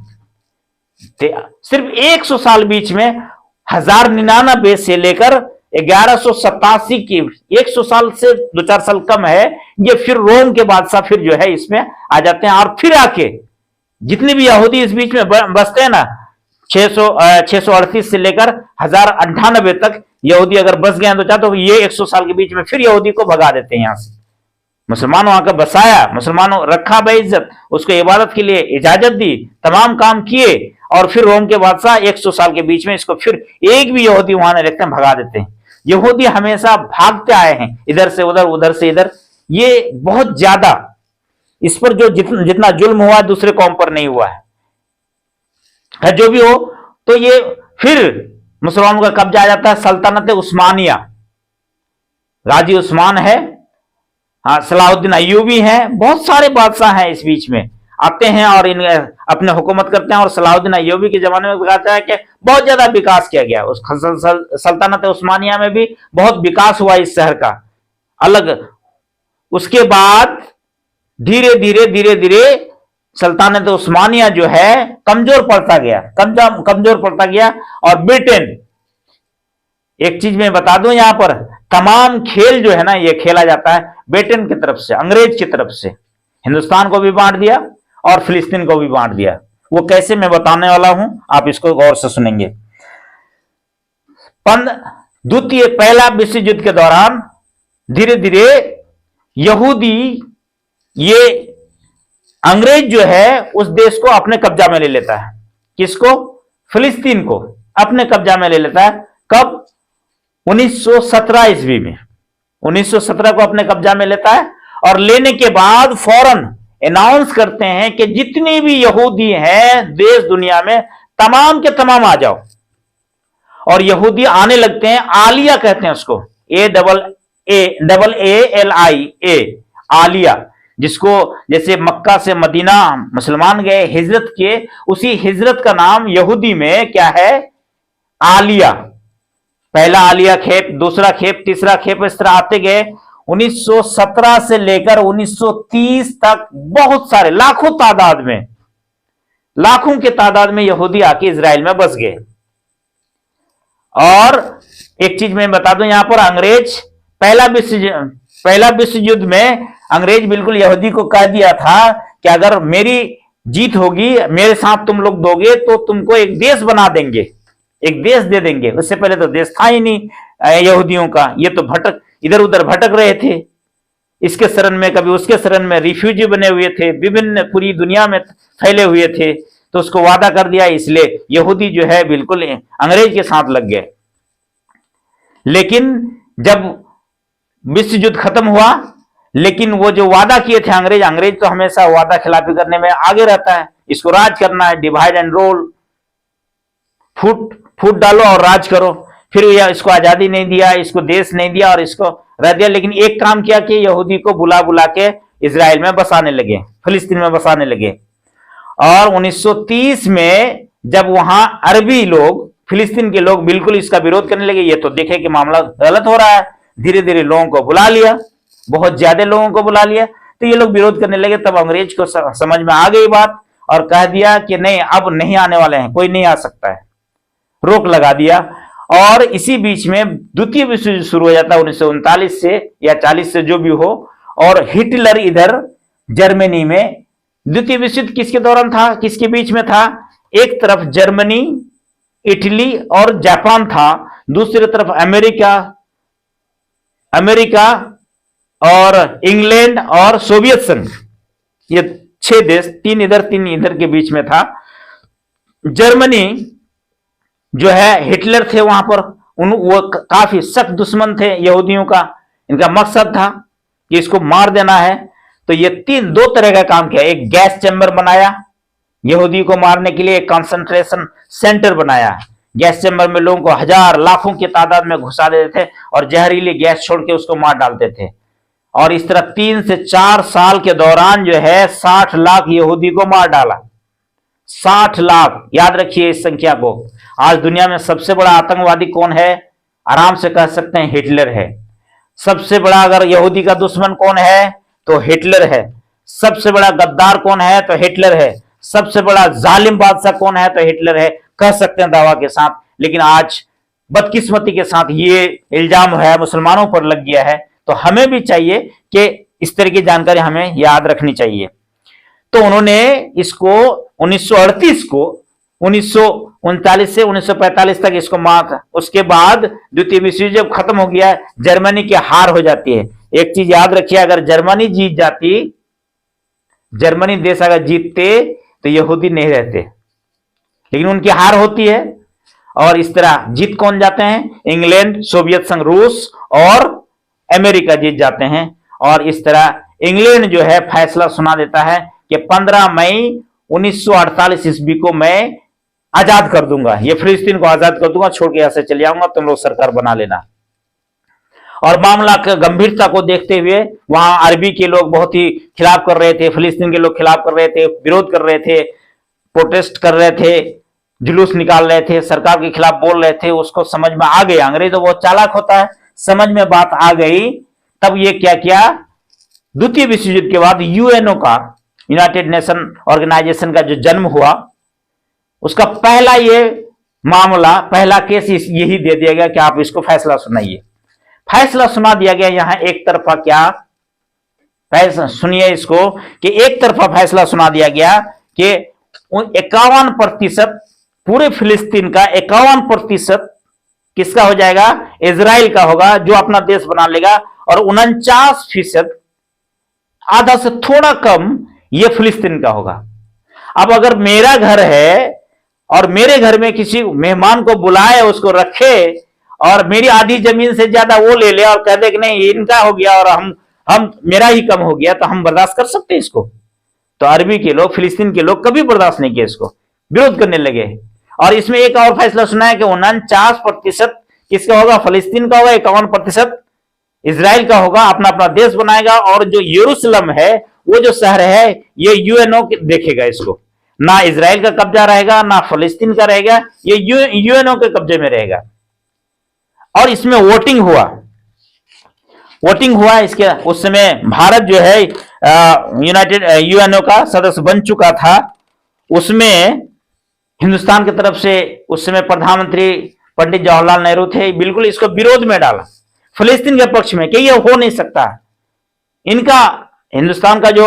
सिर्फ 100 साल बीच में 1099 से लेकर 1187 की, 100 साल से 2-4 साल कम है, ये फिर रोम के बादशाह फिर जो है इसमें आ जाते हैं। और फिर आके जितने भी यहूदी इस बीच में बसते हैं ना, 638 से लेकर 1098 तक यहूदी अगर बस गए तो चाहते, तो ये 100 साल के बीच में फिर यहूदी को भगा देते हैं यहां से। मुसलमान वहां का बसाया, मुसलमानों रखा बेइज्जत, उसको इबादत के लिए इजाजत दी, तमाम काम किए, और फिर रोम के बादशाह 100 साल के बीच में इसको फिर एक भी यहूदी वहां नहीं रखते हैं, भगा देते हैं। यहूदी हमेशा भागते आए हैं, इधर से उधर, उधर से इधर। ये बहुत ज्यादा, इस पर जो जितना जुल्म हुआ दूसरे कौम पर नहीं हुआ है। जो भी हो, तो ये फिर मुसलमानों का कब्जा आ जाता है। सल्तनत उस्मानिया, गाजी उस्मान है, हाँ, सलाहुद्दीन अय्यूबी है, बहुत सारे बादशाह हैं इस बीच में। आते हैं और इन अपने हुकूमत करते हैं। और सलाहुद्दीन अय्यूबी के जमाने में बताया है कि बहुत ज्यादा विकास किया गया। उस सल्तनत उस्मानिया में भी बहुत विकास हुआ इस शहर का अलग। उसके बाद धीरे धीरे सल्तनत उस्मानिया जो है कमजोर पड़ता गया। और ब्रिटेन, एक चीज मैं बता दूं यहां पर, तमाम खेल जो है ना ये खेला जाता है ब्रिटेन की तरफ से, अंग्रेज की तरफ से। हिंदुस्तान को भी बांट दिया और फिलिस्तीन को भी बांट दिया। वो कैसे मैं बताने वाला हूं, आप इसको गौर से सुनेंगे। पहला विश्व युद्ध के दौरान धीरे धीरे यहूदी, ये अंग्रेज जो है उस देश को अपने कब्जा में ले लेता है। किसको? फिलिस्तीन को अपने कब्जा में ले लेता है। कब? 1917 ईस्वी में 1917 को अपने कब्जा में लेता है। और लेने के बाद फौरन अनाउंस करते हैं कि जितनी भी यहूदी हैं देश दुनिया में, तमाम के तमाम आ जाओ। और यहूदी आने लगते हैं। आलिया कहते हैं उसको, AAALIA, आलिया, जिसको जैसे मक्का से मदीना मुसलमान गए हिजरत किए, उसी हिजरत का नाम यहूदी में क्या है? आलिया। पहला आलिया खेप, दूसरा खेप, तीसरा खेप, इस तरह आते गए। 1917 से लेकर 1930 तक बहुत सारे लाखों के तादाद में यहूदी आके इजराइल में बस गए। और एक चीज मैं बता दूं यहां पर, अंग्रेज पहला विश्व युद्ध में अंग्रेज बिल्कुल यहूदी को कह दिया था कि अगर मेरी जीत होगी, मेरे साथ तुम लोग दोगे तो तुमको एक देश बना देंगे, एक देश दे देंगे। उससे पहले तो देश था ही नहीं यहूदियों का। ये तो इधर उधर भटक रहे थे, इसके शरण में कभी उसके शरण में, रिफ्यूजी बने हुए थे, विभिन्न पूरी दुनिया में फैले हुए थे। तो उसको वादा कर दिया, इसलिए यहूदी जो है बिल्कुल अंग्रेज के साथ लग गए। लेकिन जब विश्व युद्ध खत्म हुआ, लेकिन वो जो वादा किए थे अंग्रेज तो हमेशा वादा खिलाफी करने में आगे रहता है। इसको राज करना है, डिवाइड एंड रोल, फूट डालो और राज करो। फिर इसको आजादी नहीं दिया, इसको देश नहीं दिया और इसको रह दिया। लेकिन एक काम किया कि यहूदी को बुला के इजराइल में बसाने लगे, फिलिस्तीन में बसाने लगे। और 1930 में जब वहां अरबी लोग, फिलिस्तीन के लोग बिल्कुल इसका विरोध करने लगे, ये तो देखे कि मामला गलत हो रहा है, धीरे धीरे लोगों को बुला लिया, बहुत ज्यादा लोगों को बुला लिया, तो ये लोग विरोध करने लगे। तब अंग्रेज को समझ में आ गई बात और कह दिया कि नहीं, अब नहीं आने वाले हैं, कोई नहीं आ सकता है, रोक लगा दिया। और इसी बीच में द्वितीय विश्व युद्ध शुरू हो जाता है 1939 से या 40 से, जो भी हो। और हिटलर इधर जर्मनी में, द्वितीय विश्व युद्ध किसके दौरान था, किसके बीच में था? एक तरफ जर्मनी, इटली और जापान था, दूसरी तरफ अमेरिका और इंग्लैंड और सोवियत संघ, ये 6 देश, 3 इधर के बीच में था। जर्मनी जो है, हिटलर थे वहां पर, वो काफी सख्त दुश्मन थे यहूदियों का। इनका मकसद था कि इसको मार देना है। तो ये 2 तरह का काम किया। एक गैस चैम्बर बनाया यहूदी को मारने के लिए, एक कंसंट्रेशन सेंटर बनाया। गैस चैम्बर में लोगों को हजार लाखों की तादाद में घुसा देते थे और जहरीली गैस छोड़ के उसको मार डालते थे। और इस तरह 3 से 4 साल के दौरान जो है 60 लाख यहूदी को मार डाला। 60 लाख, याद रखिए इस संख्या को। आज दुनिया में सबसे बड़ा आतंकवादी कौन है? आराम से कह सकते हैं हिटलर है। सबसे बड़ा अगर यहूदी का दुश्मन कौन है तो हिटलर है। सबसे बड़ा गद्दार कौन है तो हिटलर है। सबसे बड़ा जालिम बादशाह कौन है तो हिटलर है, कह सकते हैं दावा के साथ। लेकिन आज बदकिस्मती के साथ ये इल्जाम है मुसलमानों पर लग गया है। तो हमें भी चाहिए कि इस तरह की जानकारी हमें याद रखनी चाहिए। तो उन्होंने इसको 1938 को 1939 से 1945 तक इसको मार। उसके बाद द्वितीय विश्व युद्ध जब खत्म हो गया, जर्मनी की हार हो जाती है। एक चीज याद रखिए, अगर जर्मनी जीत जाती, जर्मनी देश अगर जीतते तो यहूदी नहीं रहते, लेकिन उनकी हार होती है। और इस तरह जीत कौन जाते हैं? इंग्लैंड, सोवियत संघ, रूस और अमेरिका जीत जाते हैं। और इस तरह इंग्लैंड जो है फैसला सुना देता है कि 15 मई 1948 ईस्वी को मैं आजाद कर दूंगा, ये फिलिस्तीन को आजाद कर दूंगा, छोड़ के यहां से चले जाऊंगा, तुम लोग सरकार बना लेना। और मामला की गंभीरता को देखते हुए वहां अरबी के लोग बहुत ही खिलाफ कर रहे थे, फिलिस्तीन के लोग खिलाफ कर रहे थे, विरोध कर रहे थे, प्रोटेस्ट कर रहे थे, जुलूस निकाल रहे थे, सरकार के खिलाफ बोल रहे थे। उसको समझ में आ गया, अंग्रेज तो बहुत चालाक होता है, समझ में बात आ गई। तब ये क्या किया, द्वितीय विश्व युद्ध के बाद यूएनओ का, यूनाइटेड नेशन ऑर्गेनाइजेशन का जो जन्म हुआ, उसका पहला ये मामला, पहला केस यही दे दिया गया कि आप इसको फैसला सुनाइए। फैसला सुना दिया गया। यहां एक तरफा क्या फैसला, सुनिए इसको, कि एक तरफा फैसला सुना दिया गया कि 51% पूरे फिलिस्तीन का 51% किसका हो जाएगा, इजराइल का होगा, जो अपना देश बना लेगा। और 49%, आधा से थोड़ा कम, ये फिलिस्तीन का होगा। अब अगर मेरा घर है और मेरे घर में किसी मेहमान को बुलाए, उसको रखे, और मेरी आधी जमीन से ज्यादा वो ले ले और कह दे कि नहीं इनका हो गया और हम मेरा ही कम हो गया, तो हम बर्दाश्त कर सकते हैं इसको? तो अरबी के लोग, फिलिस्तीन के लोग कभी बर्दाश्त नहीं किए, इसको विरोध करने लगे। और इसमें एक और फैसला सुना है कि 49% किसका होगा, फिलिस्तीन का होगा, 51% इजराइल का होगा, अपना अपना देश बनाएगा। और जो यरूशलेम है, वो जो शहर है, ये यूएनओ देखेगा इसको, ना इजराइल का कब्जा रहेगा ना फिलिस्तीन का रहेगा, ये यूएनओ के कब्जे में रहेगा। और इसमें वोटिंग हुआ इसके, उस समय भारत जो है यूनाइटेड यूएनओ का सदस्य बन चुका था। उसमें हिंदुस्तान की तरफ से उस समय प्रधानमंत्री पंडित जवाहरलाल नेहरू थे, बिल्कुल इसको विरोध में डाला फिलिस्तीन के पक्ष में कि यह हो नहीं सकता। इनका, हिंदुस्तान का जो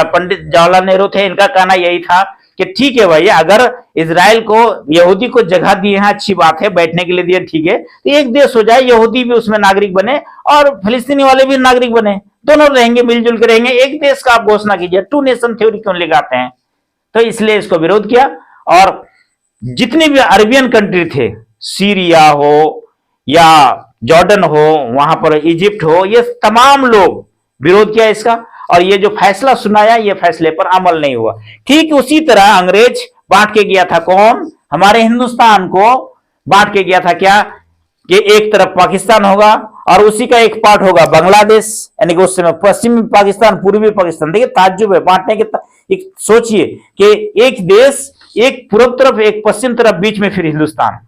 पंडित जवाहरलाल नेहरू थे, इनका कहना यही था कि ठीक है भाई, अगर इजराइल को, यहूदी को जगह दी है, अच्छी बात है, बैठने के लिए दिए, ठीक है, तो एक देश हो जाए, यहूदी भी उसमें नागरिक बने और फिलिस्तीनी वाले भी नागरिक बने, दोनों रहेंगे, मिलजुल के रहेंगे, एक देश का आप घोषणा कीजिए। 2 नेशन थ्योरी क्यों लगाते हैं? तो इसलिए इसको विरोध किया। और जितने भी अरबियन कंट्री थे, सीरिया हो या जॉर्डन हो, वहां पर इजिप्ट हो, ये तमाम लोग विरोध किया इसका। और ये जो फैसला सुनाया, ये फैसले पर अमल नहीं हुआ। ठीक उसी तरह अंग्रेज बांट के गया था, कौन, हमारे हिंदुस्तान को बांट के गया था क्या, कि एक तरफ पाकिस्तान होगा और उसी का एक पार्ट होगा बांग्लादेश, यानी कि उस समय पश्चिमी पाकिस्तान, पूर्वी पाकिस्तान। देखिए ताज्जुब है बांटने के, सोचिए कि एक देश, एक पूर्व तरफ, एक पश्चिम तरफ, बीच में फिर हिंदुस्तान।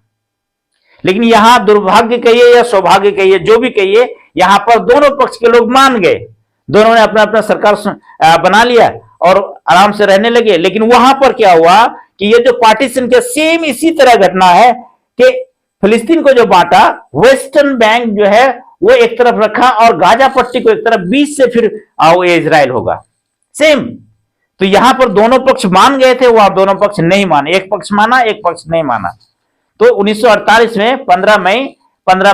लेकिन यहां दुर्भाग्य कहिए या सौभाग्य कहिए, जो भी कहिए, यहां पर दोनों पक्ष के लोग मान गए, दोनों ने अपना अपना सरकार बना लिया और आराम से रहने लगे। लेकिन वहां पर क्या हुआ कि ये जो पार्टीशन के सेम इसी तरह घटना है कि फिलिस्तीन को जो बांटा, वेस्टर्न बैंक जो है वो एक तरफ रखा और गाजा पट्टी को एक तरफ, बीच से फिर ये इजराइल होगा, सेम। तो यहां पर दोनों पक्ष मान गए थे, वहां दोनों पक्ष नहीं माने, एक पक्ष माना, एक पक्ष नहीं माना। तो 1948 में 15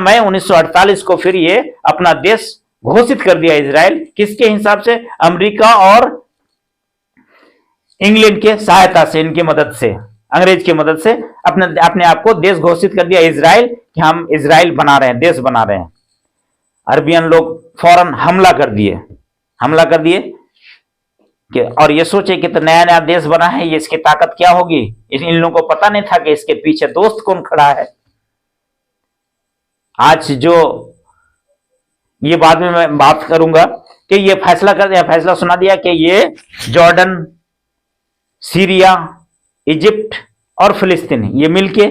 मई 1948 को फिर ये अपना देश घोषित कर दिया इजराइल। किसके हिसाब से? अमेरिका और इंग्लैंड के सहायता से, इनकी मदद से, अंग्रेज की मदद से अपने आप को देश घोषित कर दिया इजराइल, कि हम इजराइल बना रहे हैं, देश बना रहे हैं। अरबियन लोग फौरन हमला कर दिए कि, और ये सोचे कि तो नया नया देश बना है, ये इसकी ताकत क्या होगी। इन लोगों को पता नहीं था कि इसके पीछे दोस्त कौन खड़ा है। आज जो ये बाद में मैं बात करूंगा कि ये फैसला सुना दिया कि ये जॉर्डन, सीरिया, इजिप्ट और फिलिस्तीन, ये मिलके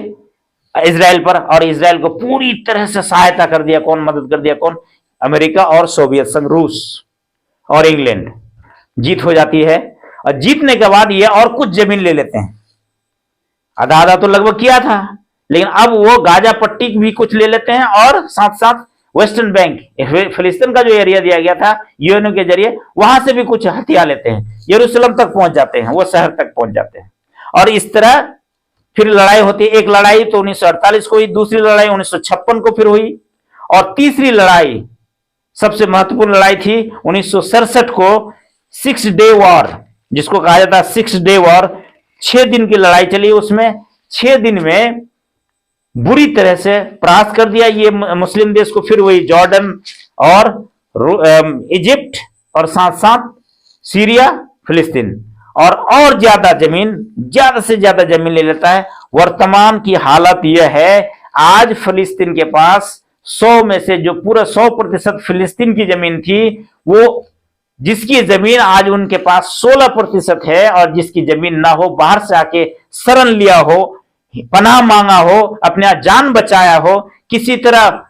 इजराइल पर, और इजराइल को पूरी तरह से सहायता कर दिया। कौन मदद कर दिया? कौन? अमेरिका और सोवियत संघ, रूस और इंग्लैंड। जीत हो जाती है और जीतने के बाद ये और कुछ जमीन ले लेते हैं, आधा आधा तो लगभग किया था, लेकिन अब वो गाजा पट्टी भी कुछ ले लेते हैं और साथ साथ वेस्टर्न बैंक, फिलिस्तीन का जो एरिया दिया गया था यूएनओ के जरिए, वहां से भी कुछ हथियार लेते हैं, यरूशलेम तक पहुंच जाते हैं, वो शहर तक पहुंच जाते हैं। और इस तरह फिर लड़ाई होती है। एक लड़ाई तो 1948 को हुई, दूसरी लड़ाई 1956 को फिर हुई, और तीसरी लड़ाई, सबसे महत्वपूर्ण लड़ाई थी 1967 को, 6 डे वॉर, जिसको कहा जाता है 6 डे वॉर। 6 दिन की लड़ाई चली, उसमें 6 दिन में बुरी तरह से परास्त कर दिया ये मुस्लिम देश को। फिर वही जॉर्डन और इजिप्ट और साथ साथ सीरिया, फिलिस्तीन, और ज्यादा जमीन, ज्यादा से ज्यादा जमीन ले लेता है। वर्तमान की हालत यह है, आज फिलिस्तीन के पास 100 में से जो पूरा 100% फिलिस्तीन की जमीन थी, वो जिसकी जमीन आज उनके पास 16% है, और जिसकी जमीन ना हो, बाहर से आके शरण लिया हो, पनाह मांगा हो, अपने जान बचाया हो, किसी तरह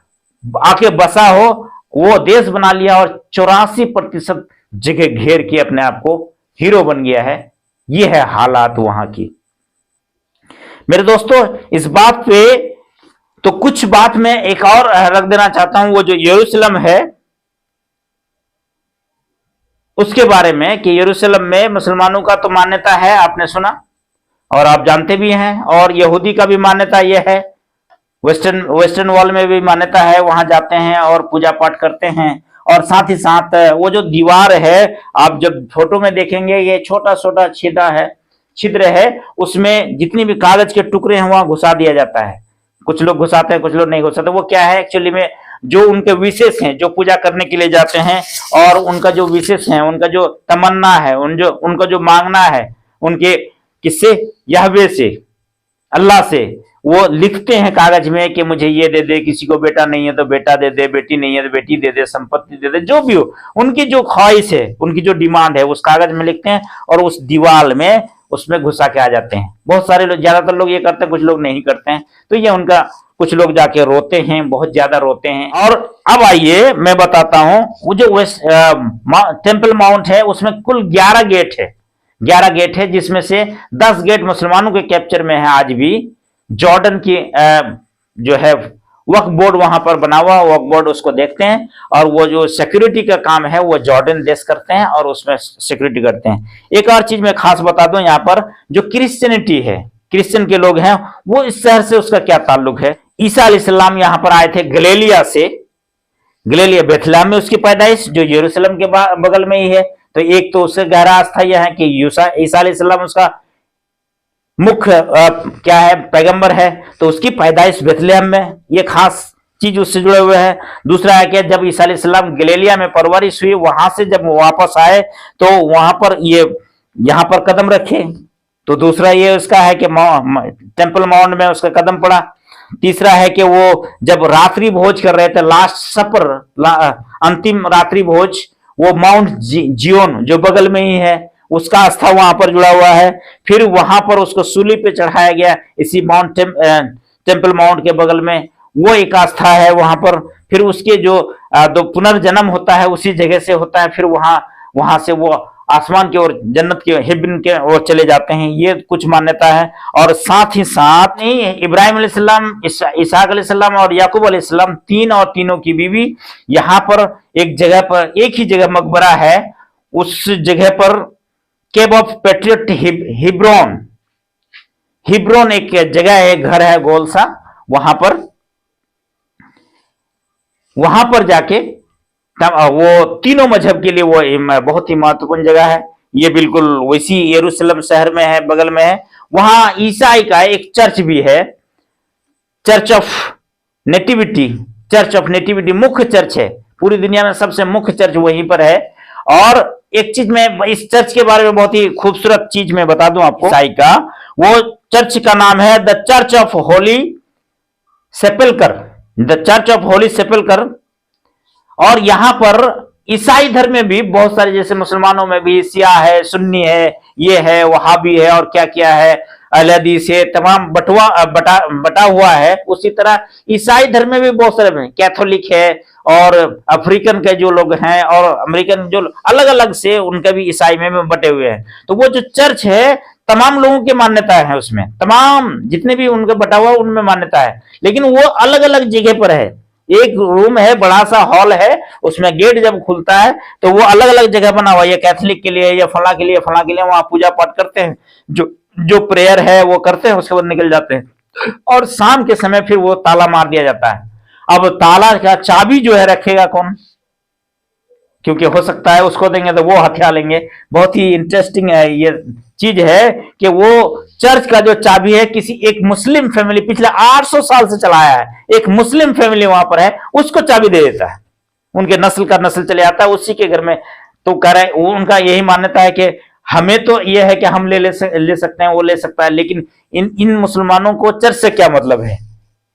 आके बसा हो, वो देश बना लिया और 84% जगह घेर के अपने आप को हीरो बन गया है। ये है हालात वहां की। मेरे दोस्तों, इस बात पे तो कुछ बात मैं एक और रख देना चाहता हूं, वो जो यरूशलेम है उसके बारे में, कि यरूशलेम में मुसलमानों का तो मान्यता है, आपने सुना और आप जानते भी हैं, और यहूदी का भी मान्यता यह है, वेस्टर्न वर्ल्ड में भी मान्यता है, वहां जाते हैं और पूजा पाठ करते हैं। और साथ ही साथ वो जो दीवार है, आप जब फोटो में देखेंगे, ये छोटा छोटा छिद्र है, उसमें जितनी भी कागज के टुकड़े हैं वहां घुसा दिया जाता है। कुछ लोग घुसाते हैं, कुछ लोग नहीं घुसाते। वो क्या है एक्चुअली में, जो उनके विशेष हैं, जो पूजा करने के लिए जाते हैं, और उनका जो विशेष है, उनका जो तमन्ना है, उनका जो मांगना है, उनके किससे, यहवे से, अल्लाह से, वो लिखते हैं कागज में कि मुझे ये दे दे, किसी को बेटा नहीं है तो बेटा दे दे, बेटी नहीं है तो बेटी दे दे, संपत्ति दे दे, जो भी हो, उनकी जो ख्वाहिश है, उनकी जो डिमांड है, उस कागज में लिखते हैं और उस दीवार में उसमें घुसा के आ जाते हैं। बहुत सारे लोग, ज्यादातर लोग ये करते हैं, कुछ लोग नहीं करते हैं। तो ये उनका, कुछ लोग जाके रोते हैं, बहुत ज्यादा रोते हैं। और अब आइए मैं बताता हूं, वो जो टेम्पल माउंट है, उसमें कुल 11 गेट है। 11 गेट है, जिसमें से 10 गेट मुसलमानों के कैप्चर में है आज भी। जॉर्डन की जो है वक्फ बोर्ड वहां पर बना हुआ, वक्फ बोर्ड उसको देखते हैं, और वो जो सिक्योरिटी का काम है वो जॉर्डन देश करते हैं और उसमें सिक्योरिटी करते हैं। एक और चीज मैं खास बता दूं, यहाँ पर जो क्रिश्चियनिटी है, क्रिश्चियन के लोग हैं, वो इस शहर से उसका क्या ताल्लुक है। ईसा अलैहिस्सलाम यहाँ पर आए थे गलीलिया से, गलीलिया बेथलेहम में उसकी पैदाइश, जो यरूशलेम के बगल में ही है। तो एक तो उससे गहरा आस्था यह है कि ईसा अलैहिस्सलाम उसका मुख्य क्या है, पैगंबर है, तो उसकी पैदाइश बेथलेहम में, ये खास चीज उससे जुड़े हुए है। दूसरा है कि जब ईसा अलैहिस्सलाम गलीलिया में परवरिश हुई, वहां से जब वापस आए तो वहां पर ये यहां पर कदम रखे, तो दूसरा ये उसका है कि टेम्पल माउंट में उसका कदम पड़ा। तीसरा है कि वो जब रात्रि भोज कर रहे थे, लास्ट सपर, अंतिम रात्रि भोज, वो माउंट जियोन जो बगल में ही है, उसका आस्था वहां पर जुड़ा हुआ है। फिर वहां पर उसको सूली पे चढ़ाया गया, इसी माउंट टेम्पल माउंट के बगल में, वो एक आस्था है वहां पर। फिर उसके जो पुनर्जन्म होता है उसी जगह से होता है, फिर वहां से वो आसमान की ओर, जन्नत के, हेवन के ओर चले जाते हैं, ये कुछ मान्यता है। और साथ ही साथ नहीं, इब्राहिम अलैहिस्सलाम, इसहाक अलैहिस्सलाम और याकूब अलैहिस्सलाम, तीन और तीनों की बीवी, यहाँ पर एक जगह पर, एक ही जगह मकबरा है, उस जगह पर केव ऑफ पेट्रियट हिब्रोन एक जगह है, घर है गोल सा, वहां पर जाके वो तीनों मजहब के लिए वो बहुत ही महत्वपूर्ण जगह है। ये बिल्कुल वैसी यरूशलेम शहर में है, बगल में है। वहां ईसाई का एक चर्च भी है, चर्च ऑफ नेटिविटी मुख्य चर्च है, पूरी दुनिया में सबसे मुख्य चर्च वहीं पर है। और एक चीज मैं इस चर्च के बारे में, बहुत ही खूबसूरत चीज मैं बता दूं आपको, ईसाई का वो चर्च का नाम है द चर्च ऑफ होली सेपल्कर। और यहां पर ईसाई धर्म में भी बहुत सारे, जैसे मुसलमानों में भी शिया है, सुन्नी है, ये है, वहाबी है, और क्या क्या है, अहले से तमाम बटा हुआ है। उसी तरह ईसाई धर्म में भी बहुत सारे, कैथोलिक है, और अफ्रीकन के जो लोग हैं, और अमेरिकन, जो अलग अलग से उनके भी ईसाई में बटे हुए हैं। तो वो जो चर्च है, तमाम लोगों की मान्यता है उसमें, तमाम जितने भी उनका बटा हुआ उनमें मान्यता है, लेकिन वो अलग अलग जगह पर है। एक रूम है, बड़ा सा हॉल है, उसमें गेट जब खुलता है तो वो अलग अलग जगह बना हुआ है, ये कैथोलिक के लिए, या फला के लिए, फला के लिए, वहां पूजा पाठ करते हैं, जो प्रेयर है वो करते हैं, उसके बाद निकल जाते हैं। और शाम के समय फिर वो ताला मार दिया जाता है। अब ताला का चाबी जो है रखेगा कौन, क्योंकि हो सकता है उसको देंगे तो वो हथिया लेंगे। बहुत ही इंटरेस्टिंग है ये चीज है कि वो चर्च का जो चाबी है, किसी एक मुस्लिम फैमिली, पिछले 800 साल से चलाया है, एक मुस्लिम फैमिली वहां पर है, उसको चाबी दे देता है। उनके नस्ल का नस्ल चले आता है उसी के घर में। तो कह रहे, उनका यही मान्यता है कि हमें तो यह है कि हम ले सकते हैं, वो ले सकता है, लेकिन इन मुसलमानों को चर्च से क्या मतलब है,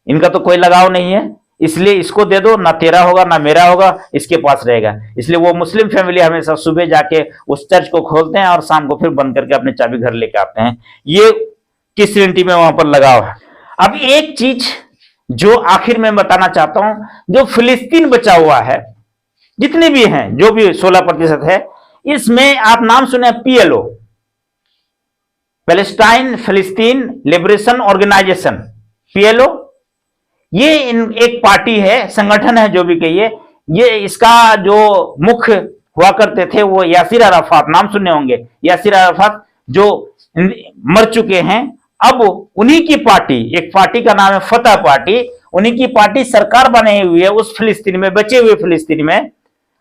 इनका तो कोई लगाव नहीं है। इसलिए इसको दे दो, ना तेरा होगा ना मेरा होगा, इसके पास रहेगा। इसलिए वो मुस्लिम फैमिली हमेशा सुबह जाके उस चर्च को खोलते हैं और शाम को फिर बंद करके अपने चाबी घर लेके आते हैं। ये क्रिश्चियनिटी में वहां पर लगाव है। अब एक चीज जो आखिर में बताना चाहता हूं, जो फिलिस्तीन बचा हुआ है, जितने भी हैं, जो भी 16% है, इसमें आप नाम सुने PLO, पैलेस्टाइन फिलिस्तीन लिबरेशन ऑर्गेनाइजेशन, PLO। ये एक पार्टी है, संगठन है, जो भी कहिए। ये इसका जो मुख्य हुआ करते थे वो यासिर अराफात, नाम सुने होंगे, यासिर अराफात जो मर चुके हैं। अब उन्हीं की पार्टी, एक पार्टी का नाम है फतह पार्टी, उन्हीं की पार्टी सरकार बनी हुई है उस फिलिस्तीन में, बचे हुए फिलिस्तीन में।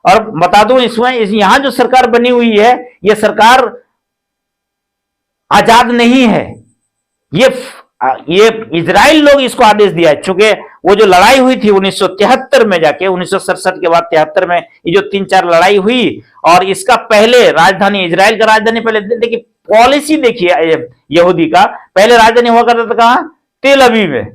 और बता दूं, इसमें यहां जो सरकार बनी हुई है, यह सरकार आजाद नहीं है। ये इजराइल लोग इसको आदेश दिया है, चूंकि वो जो लड़ाई हुई थी 1973 में जाके, 1967 के बाद 73 में ये जो 3-4 लड़ाई हुई, और इसका पहले राजधानी, इजराइल का राजधानी, पहले देखिए पॉलिसी देखिए यहूदी का, पहले राजधानी हुआ करता था कहां? तेल अवीव में।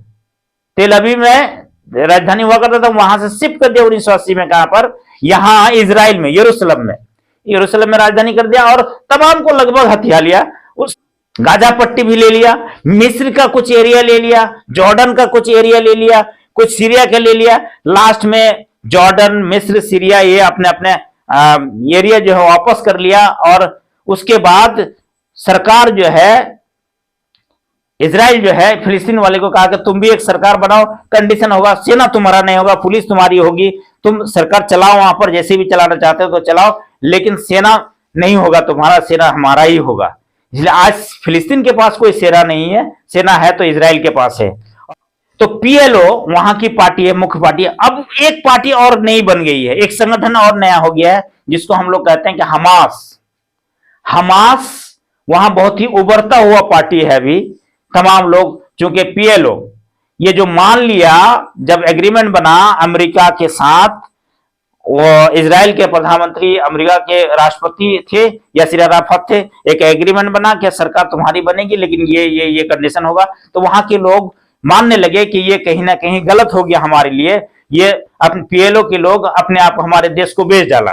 तेल अवीव में राजधानी हुआ करता था, वहां से शिफ्ट कर दिया 1980 में, कहां पर? यहां इजराइल में, यरूशलेम में राजधानी कर दिया, और तमाम को लगभग हथिया लिया। उस गाजा पट्टी भी ले लिया, मिस्र का कुछ एरिया ले लिया, जॉर्डन का कुछ एरिया ले लिया, कुछ सीरिया का ले लिया। लास्ट में जॉर्डन, मिस्र, सीरिया ये अपने अपने एरिया जो है वापस कर लिया। और उसके बाद सरकार जो है, इजराइल जो है फिलिस्तीन वाले को कहा कि तुम भी एक सरकार बनाओ, कंडीशन होगा सेना तुम्हारा नहीं होगा, पुलिस तुम्हारी होगी, तुम सरकार चलाओ, वहां पर जैसे भी चलाना चाहते हो तो चलाओ, लेकिन सेना नहीं होगा तुम्हारा, सेना हमारा ही होगा। इसलिए आज फिलिस्तीन के पास कोई सेना नहीं है, सेना है तो इजराइल के पास है। तो PLO वहां की पार्टी है, मुख्य पार्टी है। अब एक पार्टी और नई बन गई है, एक संगठन और नया हो गया है, जिसको हम लोग कहते हैं कि हमास वहां बहुत ही उभरता हुआ पार्टी है अभी। तमाम लोग, चूंकि PLO ये जो मान लिया, जब एग्रीमेंट बना अमेरिका के साथ, वो इजराइल के प्रधानमंत्री, अमेरिका के राष्ट्रपति थे, यासिर अराफत थे, एक एग्रीमेंट बना कि सरकार तुम्हारी बनेगी, लेकिन ये कंडीशन होगा। तो वहां के लोग मानने लगे कि ये कहीं ना कहीं गलत हो गया हमारे लिए, ये अपने PLO के लोग अपने आप हमारे देश को बेच डाला,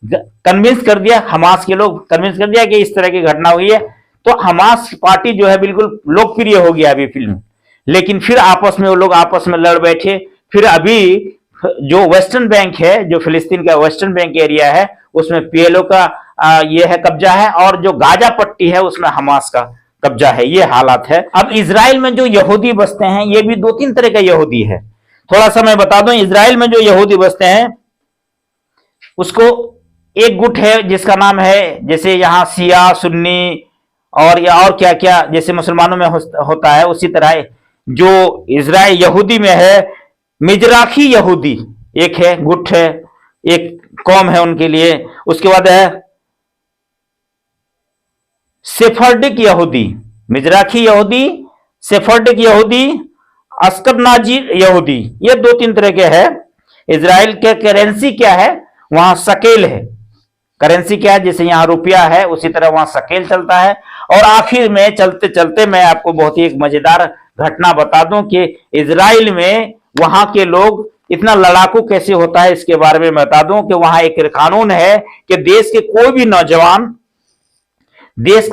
कन्विंस कर दिया, हमास के लोग कन्विंस कर दिया कि इस तरह की घटना हुई है। तो हमास पार्टी जो है बिल्कुल लोकप्रिय हो गया अभी फिल्म। लेकिन फिर आपस में वो लोग आपस में लड़ बैठे। फिर अभी जो वेस्टर्न बैंक है, जो फिलिस्तीन का वेस्टर्न बैंक एरिया है, उसमें PLO का ये है कब्जा है, और जो गाजा पट्टी है उसमें हमास का कब्जा है। ये हालात है। अब इजराइल में जो यहूदी बसते हैं, ये भी 2-3 तरह का यहूदी है। थोड़ा सा मैं बता दूं, इजराइल में जो यहूदी बसते हैं उसको एक गुट है जिसका नाम है, जैसे यहां शिया, सुन्नी और या और क्या क्या जैसे मुसलमानों में होता है, उसी तरह जो इजराइल यहूदी में है, मिजराखी यहूदी एक है, गुट है, एक कौम है उनके लिए। उसके बाद है सेफर्डिक यहूदी, मिजराखी यहूदी, सेफर्डिक यहूदी, अस्कनाजी यहूदी। ये 2-3 तरह के हैं। इजराइल के करेंसी क्या है? वहां शकेल है। करेंसी क्या है? जैसे यहां रुपया है, उसी तरह वहां शकेल चलता है। और आखिर में चलते चलते मैं आपको बहुत ही एक मजेदार घटना बता दूं कि इजराइल में वहां के लोग इतना लड़ाकू कैसे होता है, इसके बारे में बता दूं कि वहां एक कानून है कि देश का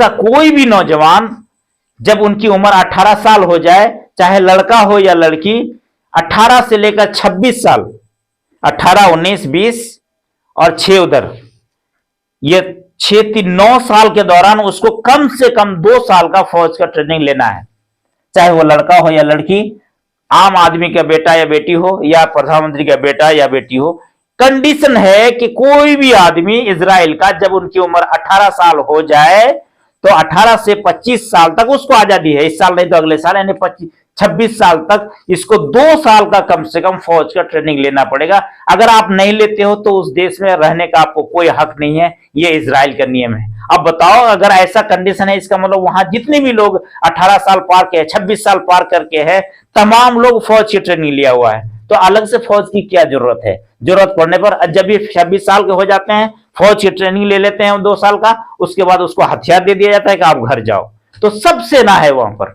कोई भी नौजवान जब उनकी उम्र 18 साल हो जाए, चाहे लड़का हो या लड़की, 18 से लेकर 26 साल, 18, 19, 20 और 6 उधर, ये 6-9 साल के दौरान उसको कम से कम 2 साल का फौज का ट्रेनिंग लेना है। चाहे वो लड़का हो या लड़की, आम आदमी का बेटा या बेटी हो, या प्रधानमंत्री का बेटा या बेटी हो। कंडीशन है कि कोई भी आदमी इजराइल का जब उनकी उम्र 18 साल हो जाए, तो 18 से 25 साल तक उसको आजादी है। इस साल नहीं तो अगले साल, यानी 26 साल तक इसको 2 साल का कम से कम फौज का ट्रेनिंग लेना पड़ेगा। अगर आप नहीं लेते हो तो उस देश में रहने का आपको कोई हक नहीं है। ये इजराइल का नियम है। अब बताओ, अगर ऐसा कंडीशन है, इसका मतलब वहां जितने भी लोग 18 साल पार के, 26 साल पार करके है, तमाम लोग फौज की ट्रेनिंग लिया हुआ है। तो अलग से फौज की क्या जरूरत है? जरूरत पड़ने पर जब ये 26 साल के हो जाते हैं, फौज की ट्रेनिंग ले लेते हैं 2 साल का, उसके बाद उसको हथियार दे दिया जाता है कि आप घर जाओ। तो सब सेना है वहां पर।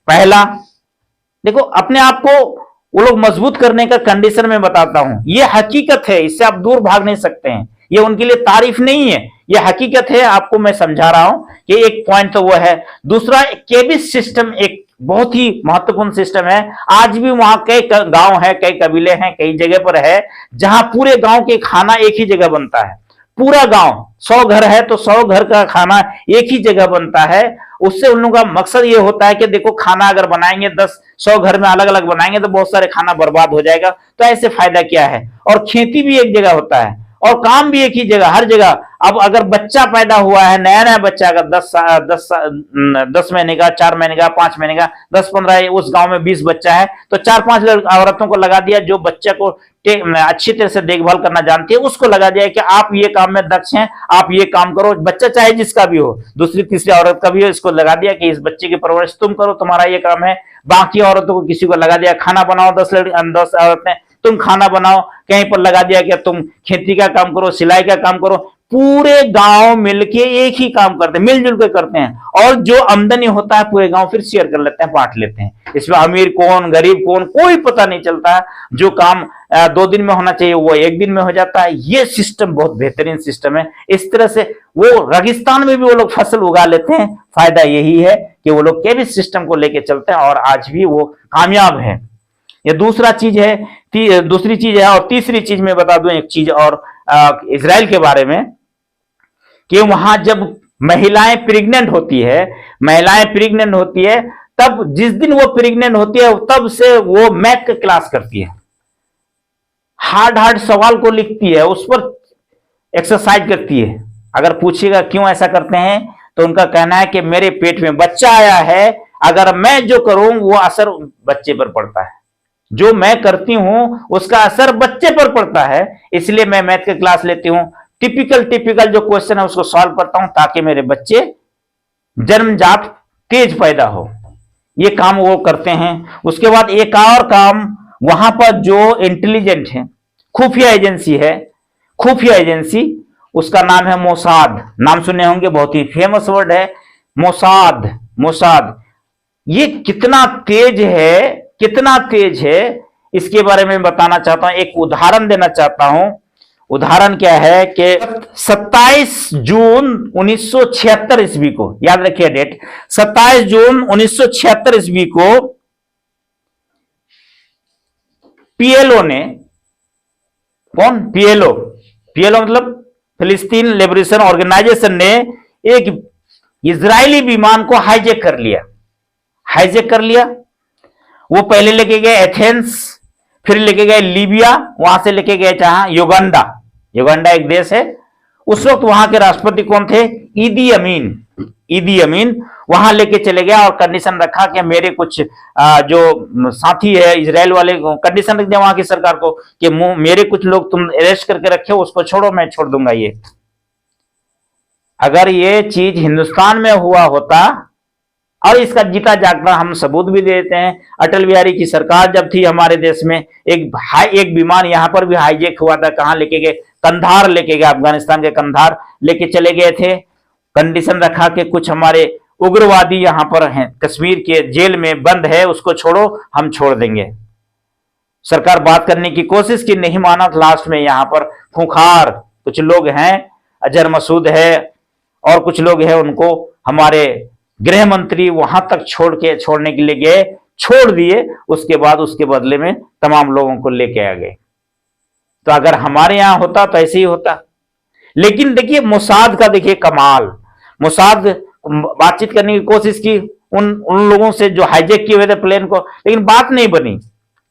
पहला देखो, अपने आप को वो लोग मजबूत करने का कंडीशन में बताता हूं। ये हकीकत है, इससे आप दूर भाग नहीं सकते हैं। ये उनके लिए तारीफ नहीं है, ये हकीकत है, आपको मैं समझा रहा हूं कि एक पॉइंट तो वो है। दूसरा, केबिस सिस्टम एक बहुत ही महत्वपूर्ण सिस्टम है। आज भी वहां कई गांव है, कई कबीले हैं, कई जगह पर है जहां पूरे गांव के खाना एक ही जगह बनता है। पूरा गांव 100 घर है तो 100 घर का खाना एक ही जगह बनता है। उससे उन लोगों का मकसद ये होता है कि देखो, खाना अगर बनाएंगे 100 घर में अलग अलग बनाएंगे तो बहुत सारे खाना बर्बाद हो जाएगा, तो ऐसे फायदा क्या है। और खेती भी एक जगह होता है और काम भी एक ही जगह, हर जगह। अब अगर बच्चा पैदा हुआ है, नया नया बच्चा, अगर 10 महीने का, 4 महीने का, 5 महीने का, 10-15, उस गांव में 20 बच्चा है तो 4-5 औरतों को लगा दिया जो बच्चे को अच्छी तरह से देखभाल करना जानती है, उसको लगा दिया कि आप ये काम में दक्ष हैं, आप ये काम करो। बच्चा चाहे जिसका भी हो, दूसरी तीसरी औरत का भी हो, इसको लगा दिया कि इस बच्चे की परवरिश तुम करो, तुम्हारा ये काम है। बाकी औरतों को किसी को लगा दिया खाना बनाओ, 10 औरतें तुम खाना बनाओ। कहीं पर लगा दिया कि तुम खेती का काम करो, सिलाई का काम करो। पूरे गांव मिलके एक ही काम करते हैं, मिलजुल कर करते हैं। और जो आमदनी होता है पूरे गांव फिर शेयर कर लेते हैं, बांट लेते हैं। इसमें अमीर कौन, गरीब कौन, कोई पता नहीं चलता। जो काम 2 दिन में होना चाहिए वो 1 दिन में हो जाता है। ये सिस्टम बहुत बेहतरीन सिस्टम है। इस तरह से वो रेगिस्तान में भी वो लोग फसल उगा लेते हैं। फायदा यही है कि वो लोग केबिस सिस्टम को लेके चलते हैं और आज भी वो कामयाब है। ये दूसरा चीज है, दूसरी चीज है। और तीसरी चीज मैं बता दूं एक चीज और इजराइल के बारे में, कि वहां जब महिलाएं प्रेग्नेंट होती है, तब जिस दिन वो प्रेग्नेंट होती है तब से वो मैथ का क्लास करती है, हार्ड सवाल को लिखती है, उस पर एक्सरसाइज करती है। अगर पूछिएगा क्यों ऐसा करते हैं तो उनका कहना है कि मेरे पेट में बच्चा आया है, अगर मैं जो करूं वो असर बच्चे पर पड़ता है, जो मैं करती हूं उसका असर बच्चे पर पड़ता है, इसलिए मैं मैथ की क्लास लेती हूं। टिपिकल जो क्वेश्चन है उसको सॉल्व करता हूं ताकि मेरे बच्चे जन्मजात तेज पैदा हो। ये काम वो करते हैं। उसके बाद एक और काम, वहां पर जो इंटेलिजेंट है, खुफिया एजेंसी, उसका नाम है मोसाद। नाम सुने होंगे, बहुत ही फेमस वर्ड है मोसाद। ये कितना तेज है इसके बारे में बताना चाहता हूं, एक उदाहरण देना चाहता हूं। उदाहरण क्या है कि 27 जून 1976 ईस्वी को, याद रखिए डेट, 27 जून 1976 ईस्वी को पीएलओ ने, पीएलओ मतलब फिलिस्तीन लिबरेशन ऑर्गेनाइजेशन ने एक इजरायली विमान को हाईजैक कर लिया। वो पहले लेके गए एथेंस, फिर लेके गए लीबिया, वहां से लेके गए जहां युगांडा एक देश है। उस वक्त वहां के राष्ट्रपति कौन थे? ईदी अमीन। वहां लेके चले गया और कंडीशन रखा कि मेरे कुछ जो साथी है इजराइल वाले, कंडीशन रख दिया वहां की सरकार को कि मेरे कुछ लोग तुम अरेस्ट करके रखे हो, उसको छोड़ो, मैं छोड़ दूंगा। ये अगर ये चीज हिंदुस्तान में हुआ होता, और इसका जीता जागता हम सबूत भी देते हैं, अटल बिहारी की सरकार जब थी हमारे देश में, एक विमान यहां पर भी हाईजैक हुआ था। कहां लेके गए? कंधार लेके गए, अफगानिस्तान के कंधार लेके चले गए थे। कंडीशन रखा कि कुछ हमारे उग्रवादी यहां पर हैं, कश्मीर के जेल में बंद है, उसको छोड़ो, हम छोड़ देंगे। सरकार बात करने की कोशिश की, नहीं माना। लास्ट में यहां पर खूंखार कुछ लोग हैं, अजहर मसूद है और कुछ लोग हैं, उनको हमारे गृह मंत्री वहां तक छोड़ने के लिए गए, छोड़ दिए। उसके बाद उसके बदले में तमाम लोगों को लेके आ गए। तो अगर हमारे यहां होता तो ऐसे ही होता। लेकिन देखिए मोसाद का, देखिए कमाल, मोसाद बातचीत करने की कोशिश की उन लोगों से जो हाईजैक किए हुए थे प्लेन को, लेकिन बात नहीं बनी।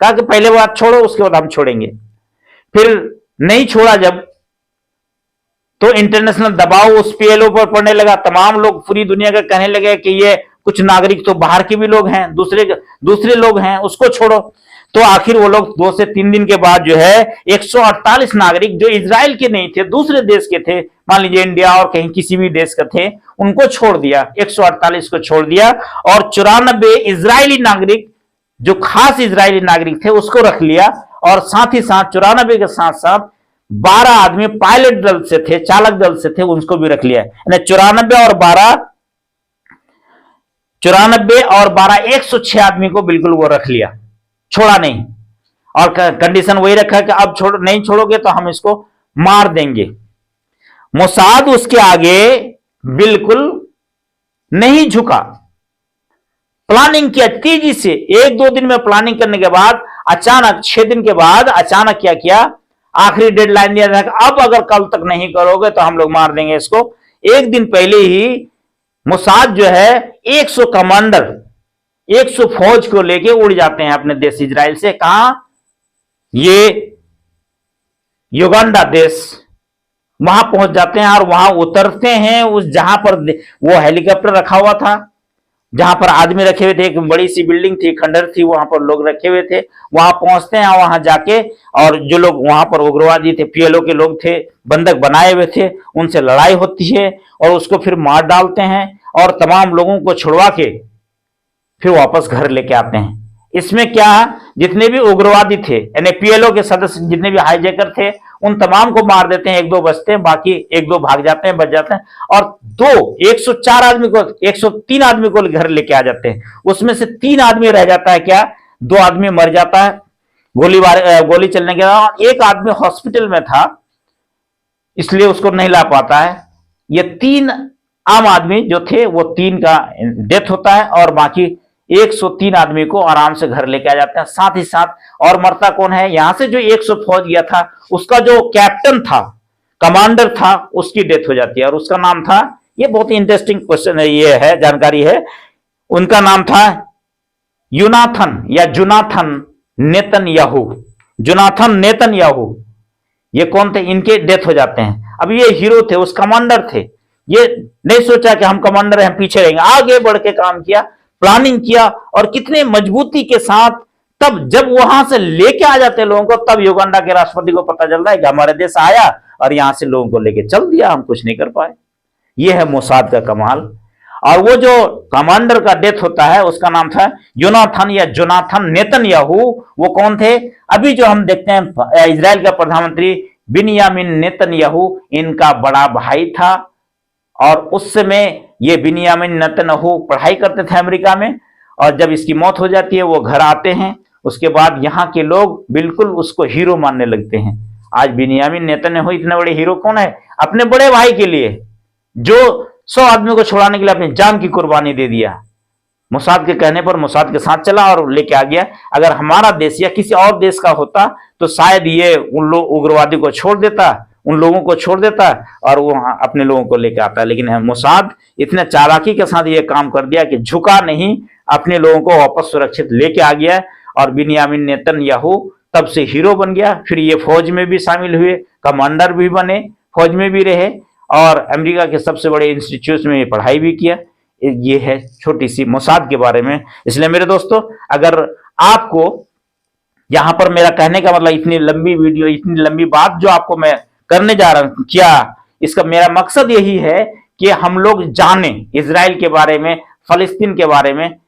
कहा कि पहले बात छोड़ो, उसके बाद हम छोड़ेंगे। फिर नहीं छोड़ा जब, तो इंटरनेशनल दबाव उस पीएलओ पर पड़ने लगा। तमाम लोग पूरी दुनिया का कहने लगे कि ये कुछ नागरिक तो बाहर के भी लोग हैं, दूसरे लोग हैं, उसको छोड़ो। तो आखिर वो लोग 2 से 3 दिन के बाद जो है 148 नागरिक जो इजराइल के नहीं थे, दूसरे देश के थे, मान लीजिए इंडिया और कहीं किसी भी देश के थे, उनको छोड़ दिया। 148 को छोड़ दिया और 94 इजरायली नागरिक, जो खास इजरायली नागरिक थे, उसको रख लिया। और साथ ही साथ 94 के साथ साथ 12 आदमी पायलट दल से थे, चालक दल से थे, उनको भी रख लिया। 94 और 12 106 आदमी को बिल्कुल वो रख लिया, छोड़ा नहीं। और कंडीशन वही रखा है कि अब नहीं छोड़ोगे तो हम इसको मार देंगे। मोसाद उसके आगे बिल्कुल नहीं झुका, प्लानिंग किया तेजी से। 1-2 दिन में प्लानिंग करने के बाद अचानक 6 दिन के बाद अचानक क्या किया, आखिरी डेडलाइन दिया था कि अब अगर कल तक नहीं करोगे तो हम लोग मार देंगे इसको। एक दिन पहले ही मोसाद जो है 100 कमांडर 100 फौज को लेके उड़ जाते हैं अपने देश इजराइल से। कहां? ये युगांडा देश, वहां पहुंच जाते हैं और वहां उतरते हैं। उस जहां पर वो हेलीकॉप्टर रखा हुआ था, जहां पर आदमी रखे हुए थे, एक बड़ी सी बिल्डिंग थी, खंडर थी, वहां पर लोग रखे हुए थे। वहां पहुंचते हैं, वहां जाके और जो लोग वहां पर उग्रवादी थे, पीएलओ के लोग थे, बंधक बनाए हुए थे, उनसे लड़ाई होती है और उसको फिर मार डालते हैं और तमाम लोगों को छुड़वा के फिर वापस घर लेके आते हैं। इसमें क्या, जितने भी उग्रवादी थे यानी पीएलओ के सदस्य, जितने भी हाईजैकर थे, उन तमाम को मार देते हैं। 1-2 बचते हैं, बाकी 1-2 भाग जाते हैं, बच जाते हैं। और 104 आदमी को 103 आदमी को घर लेके आ जाते हैं। उसमें से 3 आदमी रह जाता है, क्या 2 आदमी मर जाता है गोली चलने के बाद। एक आदमी हॉस्पिटल में था इसलिए उसको नहीं ला पाता है। ये 3 आम आदमी जो थे वो 3 का डेथ होता है और बाकी 103 आदमी को आराम से घर लेके आ जाते हैं। साथ ही साथ और मरता कौन है, यहां से जो 100 फौज गया था उसका जो कैप्टन था, कमांडर था, उसकी डेथ हो जाती है और उसका नाम था, ये बहुत ही इंटरेस्टिंग क्वेश्चन है, ये है जानकारी है, उनका नाम था यूनाथन या जुनाथन नेतन्याहू। जुनाथन नेतन्याहू, ये कौन थे, इनके डेथ हो जाते हैं। अब ये हीरो थे, उस कमांडर थे। ये नहीं सोचा कि हम कमांडर हैं, हम पीछे रहेंगे, आगे बढ़ के काम किया, प्लानिंग किया और कितने मजबूती के साथ। तब जब वहां से लेके आ जाते लोगों को, तब युगांडा के राष्ट्रपति को पता चलता है कि हमारे देश आया और यहां से लोगों को लेके चल दिया, हम कुछ नहीं कर पाए। यह है मोसाद का कमाल। और वो जो कमांडर का डेथ होता है उसका नाम था योनाथन या जोनाथन नेतन्याहू। वो कौन थे, अभी जो हम देखते हैं इजराइल का प्रधानमंत्री बिन्यामिन नेतन्याहू, इनका बड़ा भाई था। और उस समय ये बिन्यामिन नेतन्याहू पढ़ाई करते थे अमेरिका में, और जब इसकी मौत हो जाती है वो घर आते हैं। उसके बाद यहाँ के लोग बिल्कुल उसको हीरो मानने लगते हैं। आज बिन्यामिन नेतन्याहू इतने बड़े हीरो कौन है, अपने बड़े भाई के लिए, जो 100 आदमी को छुड़ाने के लिए अपनी जान की कुर्बानी दे दिया। मोसाद के कहने पर मोसाद के साथ चला और लेके आ गया। अगर हमारा देश या किसी और देश का होता तो शायद ये उन लोग उग्रवादी को छोड़ देता, उन लोगों को छोड़ देता और वो अपने लोगों को लेकर आता। लेकिन मोसाद इतने चालाकी के साथ ये काम कर दिया कि झुका नहीं, अपने लोगों को वापस सुरक्षित लेके आ गया। और बिन्यामिन नेतन्याहू तब से हीरो बन गया। फिर ये फौज में भी शामिल हुए, कमांडर भी बने, फौज में भी रहे और अमेरिका के सबसे बड़े इंस्टीट्यूट में पढ़ाई भी किया। ये है छोटी सी मोसाद के बारे में। इसलिए मेरे दोस्तों, अगर आपको यहां पर मेरा कहने का मतलब, इतनी लंबी वीडियो, इतनी लंबी बात जो आपको मैं करने जा रहा हूं, क्या इसका मेरा मकसद यही है कि हम लोग जाने इजराइल के बारे में, फलस्तीन के बारे में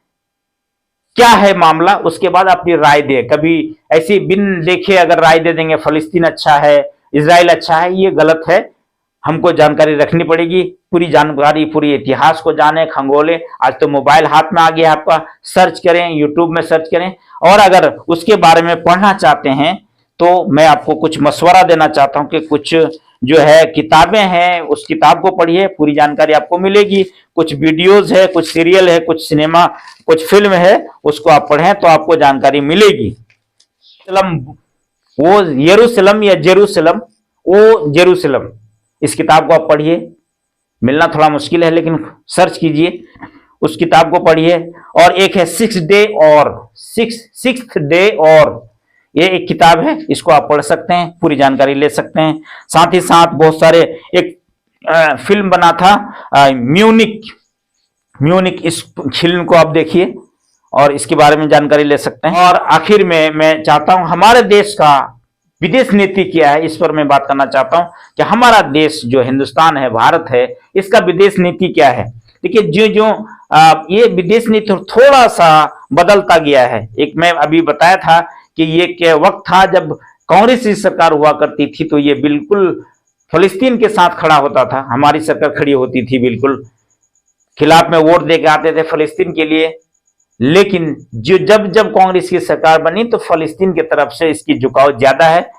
क्या है मामला, उसके बाद अपनी राय दे। कभी ऐसी बिन देखे अगर राय दे देंगे फलस्तीन अच्छा है, इजराइल अच्छा है, ये गलत है। हमको जानकारी रखनी पड़ेगी, पूरी जानकारी, पूरी इतिहास को जाने, खंगोले। आज तो मोबाइल हाथ में आ गया आपका, सर्च करें, यूट्यूब में सर्च करें। और अगर उसके बारे में पढ़ना चाहते हैं तो मैं आपको कुछ मशवरा देना चाहता हूं कि कुछ जो है किताबें हैं, उस किताब को पढ़िए, पूरी जानकारी आपको मिलेगी। कुछ वीडियोज है, कुछ सीरियल है, कुछ सिनेमा, कुछ फिल्म है, उसको आप पढ़ें तो आपको जानकारी मिलेगी। वो यरूशलेम या जेरूशलेम, वो जेरूशलेम, इस किताब को आप पढ़िए। मिलना थोड़ा मुश्किल है लेकिन सर्च कीजिए, उस किताब को पढ़िए। और एक है सिक्स्थ डे, और ये एक किताब है, इसको आप पढ़ सकते हैं, पूरी जानकारी ले सकते हैं। साथ ही साथ बहुत सारे, एक फिल्म बना था म्यूनिक, इस फिल्म को आप देखिए और इसके बारे में जानकारी ले सकते हैं। और आखिर में मैं चाहता हूं, हमारे देश का विदेश नीति क्या है, इस पर मैं बात करना चाहता हूं कि हमारा देश जो हिंदुस्तान है, भारत है, इसका विदेश नीति क्या है। देखिए, जो ये विदेश नीति थोड़ा सा बदलता गया है। एक मैं अभी बताया था कि ये क्या वक्त था जब कांग्रेस की सरकार हुआ करती थी, तो ये बिल्कुल फलस्तीन के साथ खड़ा होता था, हमारी सरकार खड़ी होती थी, बिल्कुल खिलाफ में वोट दे के आते थे फलस्तीन के लिए। लेकिन जो जब जब कांग्रेस की सरकार बनी तो फलस्तीन की तरफ से इसकी झुकाव ज्यादा है,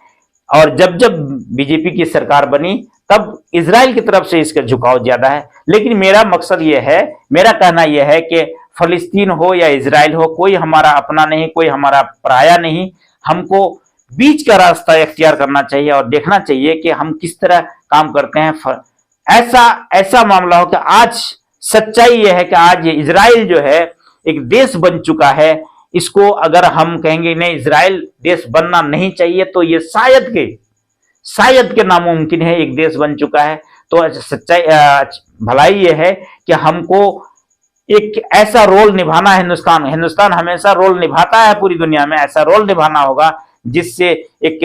और जब जब बीजेपी की सरकार बनी तब इजराइल की तरफ से इसका झुकाव ज्यादा है। लेकिन मेरा मकसद यह है, मेरा कहना यह है कि फलस्तीन हो या इजराइल हो, कोई हमारा अपना नहीं, कोई हमारा पराया नहीं। हमको बीच का रास्ता इख्तियार करना चाहिए और देखना चाहिए कि हम किस तरह काम करते हैं। ऐसा ऐसा मामला हो कि आज सच्चाई यह है कि आज ये इजराइल जो है एक देश बन चुका है। इसको अगर हम कहेंगे नहीं इजराइल देश बनना नहीं चाहिए, तो ये शायद के नामुमकिन है, एक देश बन चुका है। तो सच्चाई भलाई ये है कि हमको एक ऐसा रोल निभाना है। हिंदुस्तान हमेशा रोल निभाता है पूरी दुनिया में, ऐसा रोल निभाना होगा जिससे एक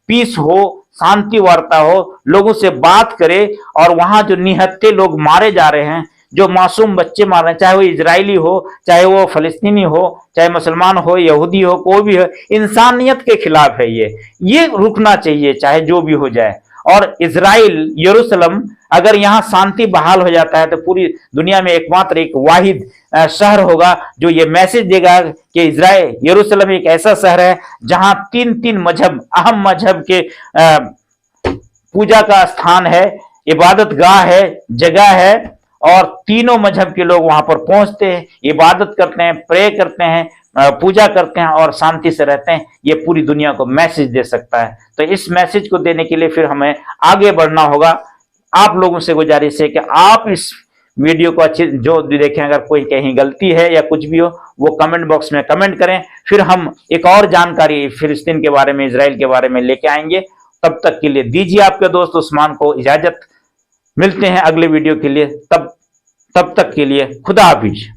पीस हो, शांति वार्ता हो, लोगों से बात करे। और वहां जो निहत्थे लोग मारे जा रहे हैं, जो मासूम बच्चे मार रहे हैं, चाहे वो इजरायली हो, चाहे वो फलस्तीनी हो, चाहे मुसलमान हो, यहूदी हो, कोई भी हो, इंसानियत के खिलाफ है ये रुकना चाहिए चाहे जो भी हो जाए। और इजराइल यरूशलेम अगर यहाँ शांति बहाल हो जाता है तो पूरी दुनिया में एकमात्र एक वाहिद शहर होगा जो ये मैसेज देगा कि इजराइल यरूशलेम एक ऐसा शहर है जहां तीन मजहब, अहम मजहब के पूजा का स्थान है, इबादत गाह है, जगह है, और तीनों मजहब के लोग वहां पर पहुंचते हैं, इबादत करते हैं, प्रे करते हैं, पूजा करते हैं और शांति से रहते हैं। ये पूरी दुनिया को मैसेज दे सकता है। तो इस मैसेज को देने के लिए फिर हमें आगे बढ़ना होगा। आप लोगों से गुजारिश है कि आप इस वीडियो को अच्छे जो देखें, अगर कोई कहीं गलती है या कुछ भी हो वो कमेंट बॉक्स में कमेंट करें। फिर हम एक और जानकारी फिलिस्तीन के बारे में, इजराइल के बारे में लेके आएंगे। तब तक के लिए दीजिए आपके दोस्त उस्मान को इजाजत। मिलते हैं अगले वीडियो के लिए, तब तक के लिए खुदा हाफिज।